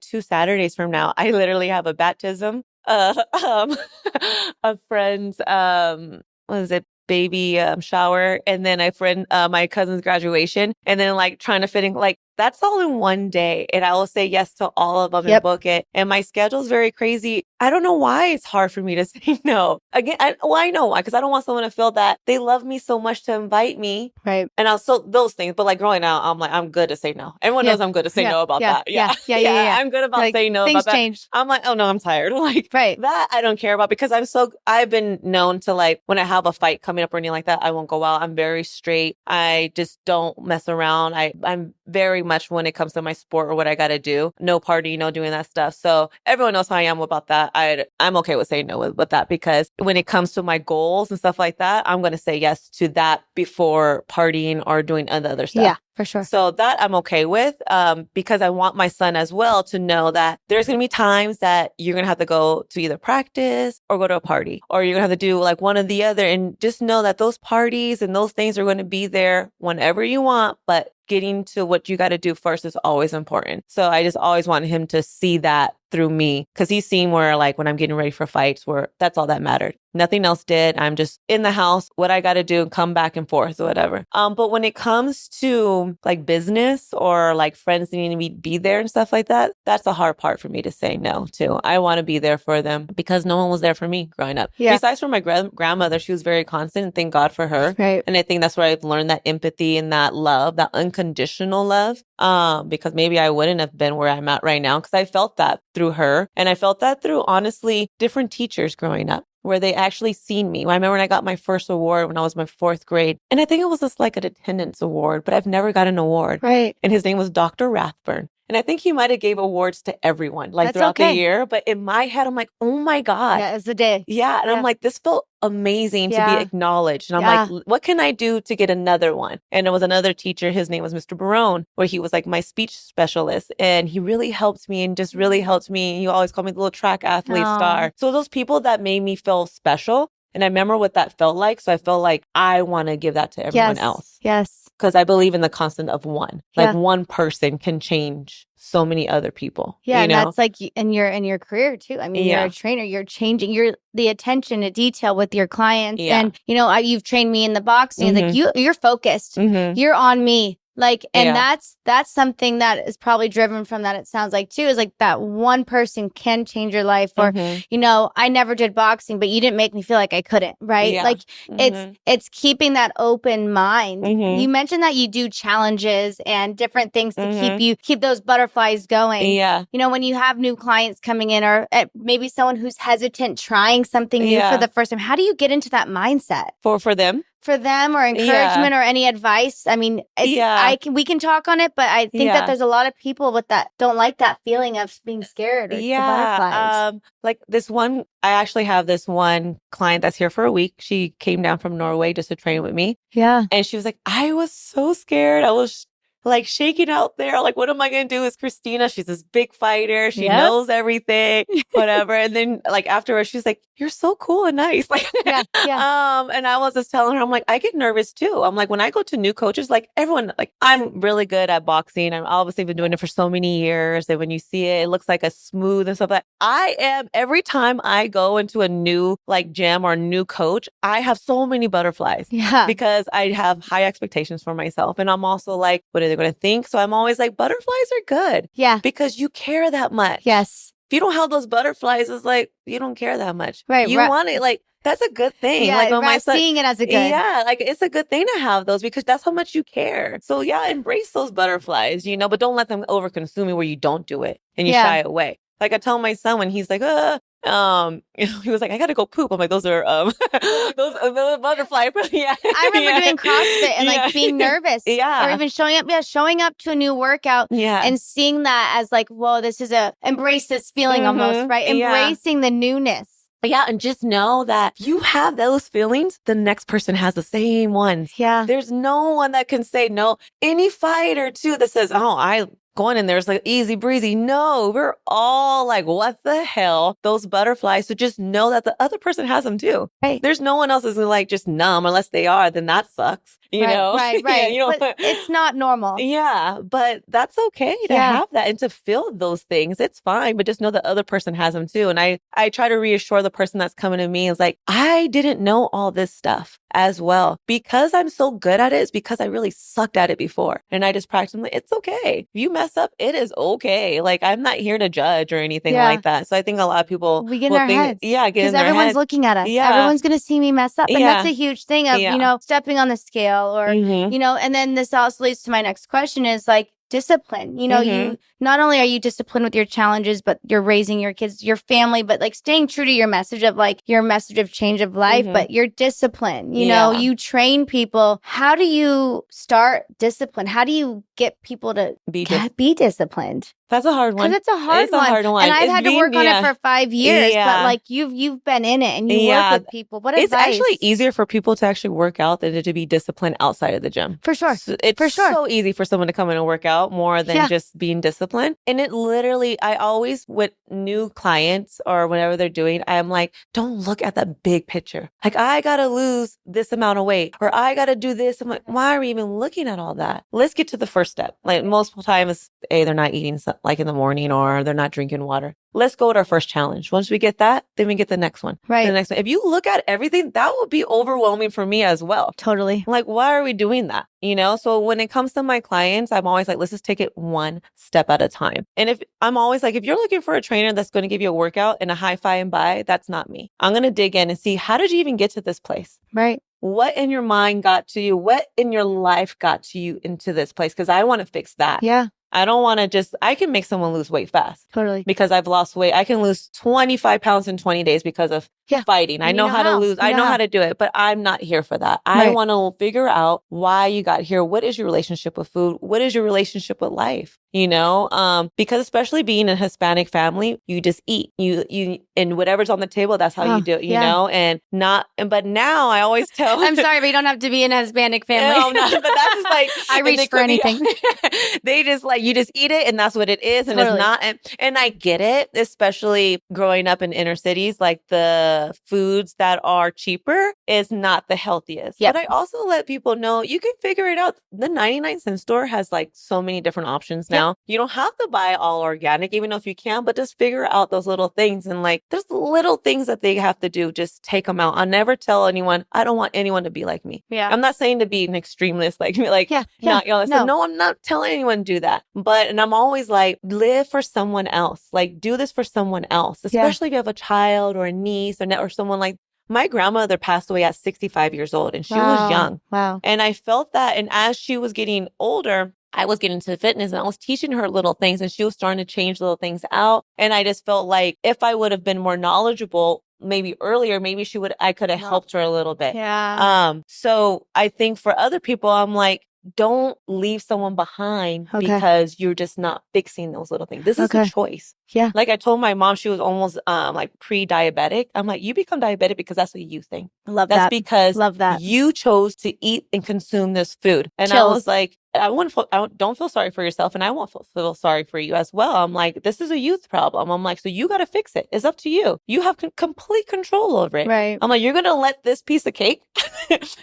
2 Saturdays from now, I literally have a baptism, a friend's, baby shower, and then my cousin's graduation, and then trying to fit in that's all in one day. And I will say yes to all of them and book it. And my schedule's very crazy. I don't know why it's hard for me to say no. Again, I know why, because I don't want someone to feel that they love me so much to invite me. Right. And those things. But growing up, I'm I'm good to say no. Everyone knows I'm good to say no about that. Yeah. I'm good about saying no about that. Things change. I'm oh no, I'm tired. That I don't care about, because I've been known to when I have a fight coming up or anything like that, I won't go out. I'm very straight. I just don't mess around. I'm very much when it comes to my sport or what I got to do. No party, no doing that stuff. So everyone knows how I am about that. I'm okay with saying no with that, because when it comes to my goals and stuff like that, I'm going to say yes to that before partying or doing other stuff. Yeah, for sure. So that I'm okay with, because I want my son as well to know that there's going to be times that you're going to have to go to either practice or go to a party, or you're going to have to do one or the other, and just know that those parties and those things are going to be there whenever you want, but getting to what you got to do first is always important. So I just always want him to see that through me, because he's seen where when I'm getting ready for fights, where that's all that mattered. Nothing else did. I'm just in the house, what I got to do, and come back and forth or whatever. But when it comes to business or friends needing to be there and stuff like that, that's the hard part for me to say no to. I want to be there for them, because no one was there for me growing up. Yeah. Besides for my grandmother, she was very constant, and thank God for her. Right. And I think that's where I've learned that empathy and that love, that unconditional love. Because maybe I wouldn't have been where I'm at right now, because I felt that through her. And I felt that through, honestly, different teachers growing up, where they actually seen me. I remember when I got my first award when I was in my 4th grade. And I think it was just an attendance award, but I've never got an award. Right. And his name was Dr. Rathburn. And I think he might have gave awards to everyone like That's throughout the okay. year. But in my head, I'm like, oh my God. Yeah, it's the day. Yeah. And I'm like, this felt amazing to be Yeah. acknowledged. And I'm Yeah. like, what can I do to get another one? And it was another teacher. His name was Mr. Barone, where he was like my speech specialist. And he really helped me and just really helped me. He always called me the little track athlete star. So those people that made me feel special. And I remember what that felt like. So I felt like I want to give that to everyone else. Yes. Because I believe in the constant of one. Yeah. Like one person can change so many other people. Yeah, you and know? that's like in your career too. I mean, you're a trainer. You're changing. You're the attention to detail with your clients, and you know, you've trained me in the boxing. Like you're focused. You're on me. Like, and that's something that is probably driven from that. It sounds like too, is like that one person can change your life. Or, you know, I never did boxing, but you didn't make me feel like I couldn't, right? Yeah. Like it's keeping that open mind. You mentioned that you do challenges and different things to keep those butterflies going. Yeah. You know, when you have new clients coming in, or maybe someone who's hesitant trying something new for the first time, how do you get into that mindset? For them? For them, or encouragement or any advice? I mean, we can talk on it, but I think that there's a lot of people with that don't like that feeling of being scared or the butterflies. Like this one, I actually have this one client that's here for a week. She came down from Norway just to train with me. Yeah. And she was like, I was so scared. I was like shaking out there. Like, what am I going to do? Is Christina? She's this big fighter. She knows everything, whatever. And then like afterwards, she's like, you're so cool and nice. Like, and I was just telling her, I'm like, I get nervous too. I'm like, when I go to new coaches, like everyone, like I'm really good at boxing. I've obviously been doing it for so many years. And when you see it, it looks like a smooth and stuff like that. I am, every time I go into a new like gym or new coach, I have so many butterflies because I have high expectations for myself. And I'm also like, what are they going to think? So I'm always like, butterflies are good. Yeah. Because you care that much. Yes. If you don't have those butterflies, it's like, you don't care that much. Right. You want it. Like, that's a good thing. Yeah, like when my son, seeing it as a good. Yeah, like it's a good thing to have those because that's how much you care. So yeah, embrace those butterflies, you know, but don't let them overconsume you where you don't do it and you shy away. Like I tell my son when he's like, you know, he was like, I gotta go poop. I'm like, those are those butterfly. I remember doing CrossFit and like being nervous. Or even showing up to a new workout and seeing that as like, whoa, this is embrace this feeling almost, right? Embracing the newness. Yeah, and just know that you have those feelings, the next person has the same ones. Yeah. There's no one that can say no. Any fighter too that says, oh, I going in there is like easy breezy. No, we're all like, what the hell? Those butterflies. So just know that the other person has them too. Right. There's no one else is like just numb unless they are, then that sucks. You know? Right. You know? But it's not normal. Yeah, but that's okay to have that and to feel those things. It's fine, but just know the other person has them too. And I try to reassure the person that's coming to me is like, I didn't know all this stuff as well. Because I'm so good at it, it's because I really sucked at it before. And I just practice. I'm like, it's okay. If you mess up, it is okay. Like, I'm not here to judge or anything like that. So I think a lot of people we get in our heads. Yeah, because everyone's looking at us. Yeah. Everyone's going to see me mess up. And that's a huge thing of, you know, stepping on the scale or, you know, and then this also leads to my next question is like, discipline. You know, you not only are you disciplined with your challenges, but you're raising your kids, your family, but like staying true to your message of like your message of change of life, but you're disciplined. You know, you train people. How do you start discipline? How do you get people to be disciplined? That's a hard one. Because it's a hard one. And I've had to work on it for 5 years, but like you've been in it and you work with people. What advice? It's actually easier for people to actually work out than to be disciplined outside of the gym. For sure. So it's so easy for someone to come in and work out more than just being disciplined. And it literally, I always, with new clients or whatever they're doing, I'm like, don't look at the big picture. Like, I got to lose this amount of weight or I got to do this. I'm like, why are we even looking at all that? Let's get to the first step. Like most times, they're not eating like in the morning or they're not drinking water. Let's go with our first challenge. Once we get that, then we get the next one. Right. The next one. If you look at everything, that would be overwhelming for me as well. Totally. Like, why are we doing that? You know? So when it comes to my clients, I'm always like, let's just take it one step at a time. And if I'm always like, if you're looking for a trainer that's going to give you a workout and a high five and buy, that's not me. I'm going to dig in and see, how did you even get to this place? Right. What in your mind got to you? What in your life got to you into this place? Because I want to fix that. Yeah. I don't want to I can make someone lose weight fast. Totally. Because I've lost weight. I can lose 25 pounds in 20 days because of fighting. I know how to lose. I know how to do it, but I'm not here for that. I want to figure out why you got here. What is your relationship with food? What is your relationship with life? because especially being a Hispanic family, you just eat, and whatever's on the table, that's how you do it, but now I always tell. I'm sorry, but you don't have to be in a Hispanic family. No, not, but that's just like, I reach for anything. They just like, you just eat it and that's what it is. And Totally. it's not, and I get it, especially growing up in inner cities, like the foods that are cheaper is not the healthiest. Yep. But I also let people know you can figure it out. The 99-cent store has like so many different options now. Yep. You don't have to buy all organic, even though if you can, but just figure out those little things. And like, there's little things that they have to do. Just take them out. I'll never tell anyone, I don't want anyone to be like me. Yeah. I'm not saying to be an extremist like me, like, not, no, I'm not telling anyone to do that. And I'm always like, live for someone else. Like, do this for someone else, especially if you have a child or a niece or someone like. My grandmother passed away at 65 years old and she was young. Wow. And I felt that. And as she was getting older, I was getting into fitness and I was teaching her little things and she was starting to change little things out. And I just felt like if I would have been more knowledgeable, maybe earlier, maybe I could have helped her a little bit. Yeah. So I think for other people, I'm like, don't leave someone behind because you're just not fixing those little things. This is a choice. Yeah. Like I told my mom, she was almost like pre-diabetic. I'm like, you become diabetic because that's what you think. Love that's that. because Love that. you chose to eat and consume this food. And Chills. I was like, don't feel sorry for yourself. And I won't feel sorry for you as well. I'm like, this is a youth problem. I'm like, so you got to fix it. It's up to you. You have complete control over it. Right. I'm like, you're going to let this piece of cake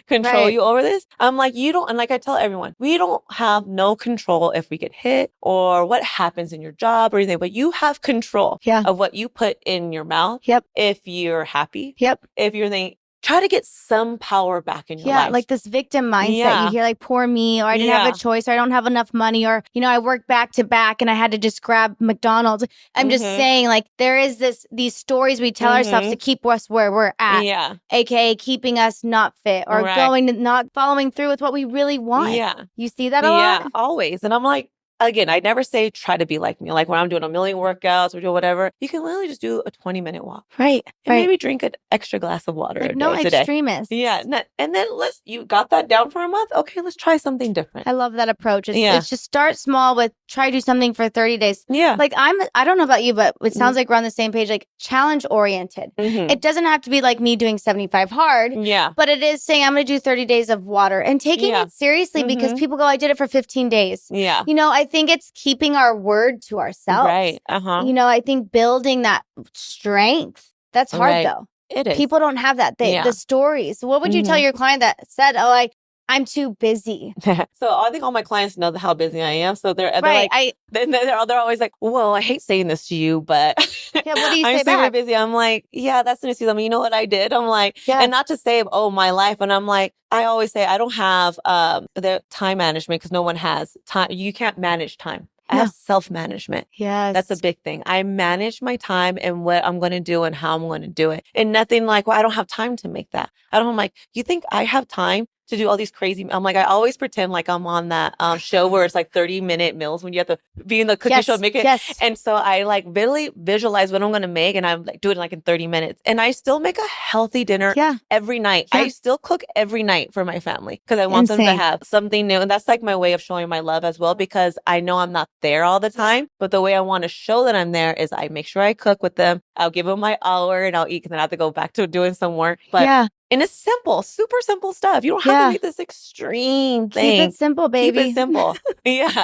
control you over this? I'm like, you don't. And like I tell everyone, we don't have no control if we get hit or what happens in your job or anything, but you have control of what you put in your mouth. Yep. If you're happy. Yep. If you're thinking, try to get some power back in your life. Yeah, like this victim mindset. You hear like, poor me, or I didn't have a choice, or I don't have enough money, or, I worked back to back and I had to just grab McDonald's. I'm just saying, like, there is these stories we tell ourselves to keep us where we're at. Yeah. AKA keeping us not fit or not following through with what we really want. Yeah. You see that a lot? Yeah, always. And I'm like, again, I never say try to be like me. Like when I'm doing a million workouts or doing whatever, you can literally just do a 20-minute walk. Right. And maybe drink an extra glass of water a day today. Extremists. Yeah. And then you got that down for a month. Okay, let's try something different. I love that approach. It's just start small with try to do something for 30 days. Yeah. Like I don't know about you, but it sounds like we're on the same page, like challenge oriented. It doesn't have to be like me doing 75 hard. Yeah. But it is saying I'm going to do 30 days of water and taking it seriously because people go, I did it for 15 days. Yeah. I think it's keeping our word to ourselves. Right. I think building that strength, that's hard though. It is. People don't have that. The stories. What would you tell your client that said, oh, I'm too busy? So I think all my clients know how busy I am. So they're like, they're always like, well, I hate saying this to you, but what do you I'm say super back? busy. I'm like, yeah, that's nice. You know what I did? I'm like, and not to say, oh, my life. And I'm like, I always say I don't have the time management because no one has time. You can't manage time. I have self-management. Yes. That's a big thing. I manage my time and what I'm going to do and how I'm going to do it. And nothing like, well, I don't have time to make that. I'm like, you think I have time to do all these crazy, I'm like, I always pretend like I'm on that show where it's like 30-minute meals when you have to be in the cookie show and make it. Yes. And so I like really visualize what I'm going to make and I'm like doing it like in 30 minutes. And I still make a healthy dinner every night. I still cook every night for my family because I want them to have something new. And that's like my way of showing my love as well because I know I'm not there all the time. But the way I want to show that I'm there is I make sure I cook with them. I'll give them my hour and I'll eat because then I have to go back to doing some work. But and it's simple, super simple stuff. You don't have to make this extreme thing. Keep it simple, baby. Keep it simple.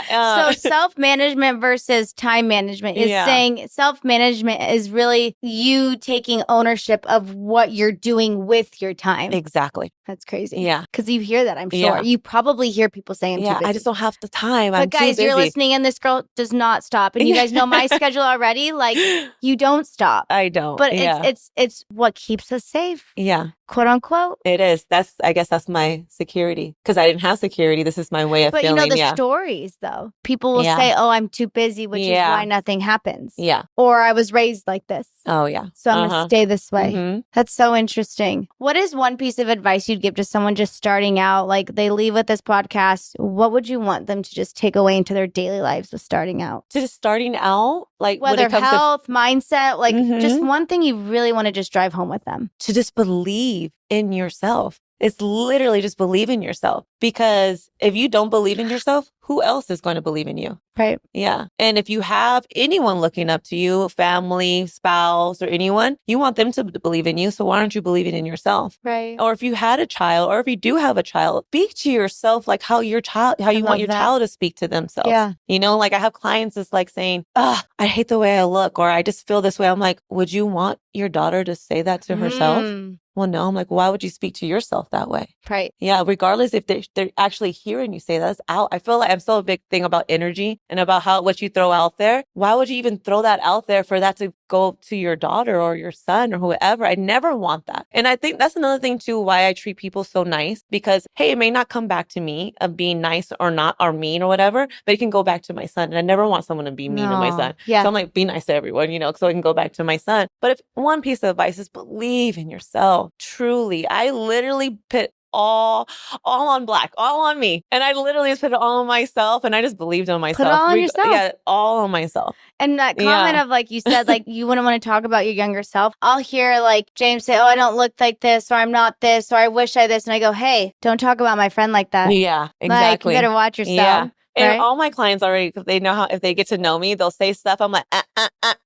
So self-management versus time management is saying self-management is really you taking ownership of what you're doing with your time. Exactly. That's crazy. Yeah. Because you hear that, I'm sure. You probably hear people saying, I'm too busy. I just don't have the time. But guys, you're listening and this girl does not stop. And you guys know my schedule already. Like, you don't stop. I don't. But it's what keeps us safe. Yeah. Quote unquote. It is. I guess that's my security. Because I didn't have security. This is my way of feeling. But the stories though. People will say, oh, I'm too busy, which is why nothing happens. Yeah. Or I was raised like this. Oh, yeah. So I'm going to stay this way. That's so interesting. What is one piece of advice you'd give to someone just starting out? Like they leave with this podcast. What would you want them to just take away into their daily lives with starting out? To just starting out? Like whether when it comes health, mindset, like just one thing you really want to just drive home with them. To just believe in yourself. It's literally just believe in yourself. Because if you don't believe in yourself, who else is going to believe in you? Right. Yeah. And if you have anyone looking up to you, family, spouse, or anyone, you want them to believe in you. So why aren't you believing in yourself? Right. Or if you had a child, or if you do have a child, speak to yourself like how you want your child to speak to themselves. Yeah. You know, like I have clients that's like saying, I hate the way I look, or I just feel this way. I'm like, would you want your daughter to say that to herself? Well, no. I'm like, why would you speak to yourself that way? Right. Yeah. Regardless if they're actually hearing you say that's out. I feel like I'm still a big thing about energy and about what you throw out there. Why would you even throw that out there for that to go to your daughter or your son or whoever? I never want that. And I think that's another thing too, why I treat people so nice, because hey, it may not come back to me of being nice or not or mean or whatever, but it can go back to my son. And I never want someone to be mean to my son. Yeah. So I'm like, be nice to everyone, so it can go back to my son. But if one piece of advice is believe in yourself, truly. I literally put all on black, all on me. And I literally just put it all on myself and I just believed on myself. Put it all on yourself. Yeah, all on myself. And that comment of like you said, like you wouldn't want to talk about your younger self. I'll hear like James say, oh, I don't look like this, or I'm not this, or I wish I this. And I go, hey, don't talk about my friend like that. Yeah, exactly. Like you better watch yourself. Yeah. And right? all my clients already, they know how, if they get to know me, they'll say stuff. I'm like,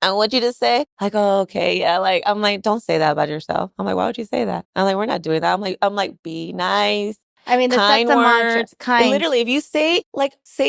what'd you just say? Like, oh, okay. Yeah. Like, I'm like, don't say that about yourself. I'm like, why would you say that? I'm like, we're not doing that. I'm like, be nice. I mean, that's a mantra. Kind. Literally, if you say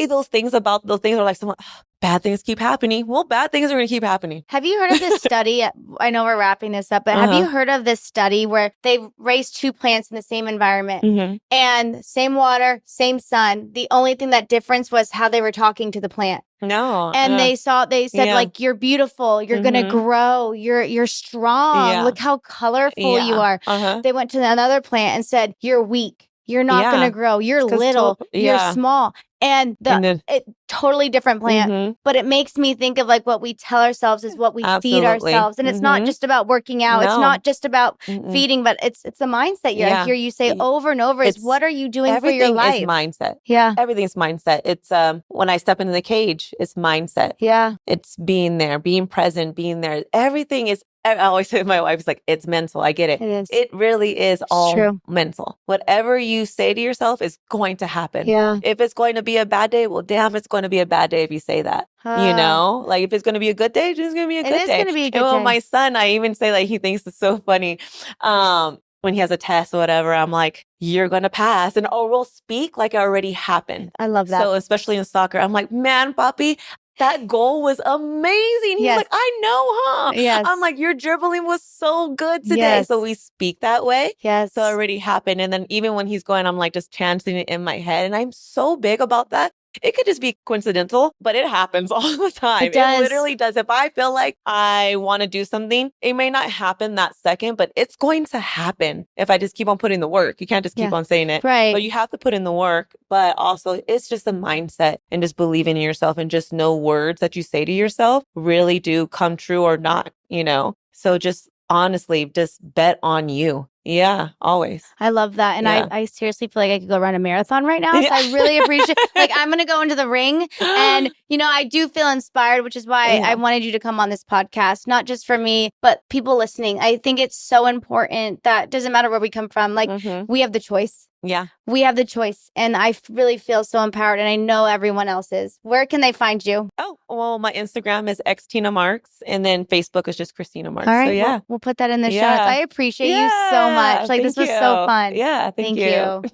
those things about those things, or like someone, bad things keep happening. Well, bad things are going to keep happening. Have you heard of this study? I know we're wrapping this up, but have you heard of this study where they raised two plants in the same environment and same water, same sun? The only thing that difference was how they were talking to the plant. No. And they said like, you're beautiful. You're going to grow. You're strong. Yeah. It how colorful you are. They went to another plant and said, you're weak. You're not going to grow. You're little. You're small. And it totally different plant. But it makes me think of like what we tell ourselves is what we feed ourselves. And it's not just about working out. No. It's not just about feeding, but it's the mindset I hear you say over and over is what are you doing for your life? Everything is mindset. Yeah. Everything's mindset. It's when I step into the cage, it's mindset. Yeah. It's being there, being present, being there. Everything is I always say to my wife, it's like, it's mental. I get it. It is. It really is all true. Mental. Whatever you say to yourself is going to happen. Yeah. If it's going to be a bad day, well, damn, it's going to be a bad day if you say that. Like if it's going to be a good day, it's just going to be a good day. It is going to be a good day. And my son, I even say like, he thinks it's so funny. When he has a test or whatever, I'm like, you're going to pass. And we'll speak like it already happened. I love that. So especially in soccer, I'm like, man, papi, that goal was amazing. He's like, I know, huh? Yes. I'm like, your dribbling was so good today. Yes. So we speak that way. Yes. So it already happened. And then even when he's going, I'm like just chanting it in my head. And I'm so big about that. It could just be coincidental, but it happens all the time. It does. It literally does. If I feel like I want to do something, it may not happen that second, but it's going to happen if I just keep on putting the work. You can't just keep on saying it. Right. But you have to put in the work. But also, it's just a mindset and just believing in yourself and just know words that you say to yourself really do come true or not, So just honestly, just bet on you. Yeah, always. I love that. And I seriously feel like I could go run a marathon right now. So I really appreciate like I'm going to go into the ring and, I do feel inspired, which is why I wanted you to come on this podcast, not just for me, but people listening. I think it's so important that doesn't matter where we come from. Like we have the choice. Yeah. We have the choice. And I really feel so empowered. And I know everyone else is. Where can they find you? Oh, well, my Instagram is Christina Marks. And then Facebook is just Christina Marks. All right. So, yeah. We'll put that in the show notes. I appreciate you so much. Like, this was so fun. Yeah. Thank you.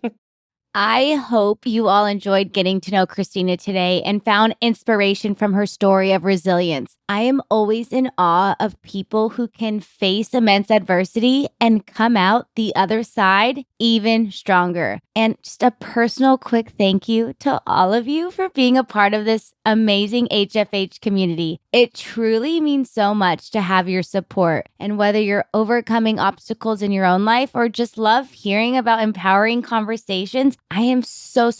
I hope you all enjoyed getting to know Christina today and found inspiration from her story of resilience. I am always in awe of people who can face immense adversity and come out the other side even stronger. And just a personal quick thank you to all of you for being a part of this amazing HFH community. It truly means so much to have your support. And whether you're overcoming obstacles in your own life or just love hearing about empowering conversations, I am so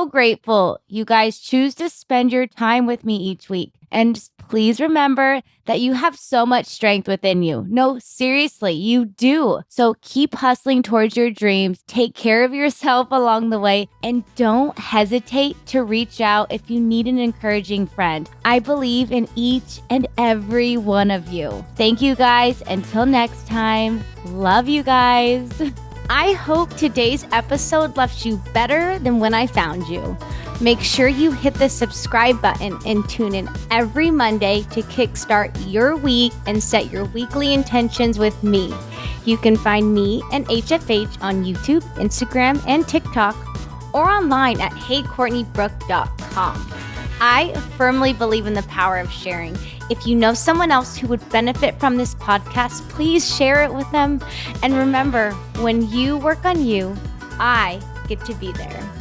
grateful you guys choose to spend your time with me each week. And just please remember that you have so much strength within you. No, seriously, you do. So keep hustling towards your dreams, take care of yourself along the way, and don't hesitate to reach out if you need an encouraging friend. I believe in each and every one of you. Thank you guys. Until next time, love you guys. I hope today's episode left you better than when I found you. Make sure you hit the subscribe button and tune in every Monday to kickstart your week and set your weekly intentions with me. You can find me and HFH on YouTube, Instagram, and TikTok, or online at heycourtneybrook.com. I firmly believe in the power of sharing. If you know someone else who would benefit from this podcast, please share it with them. And remember, when you work on you, I get to be there.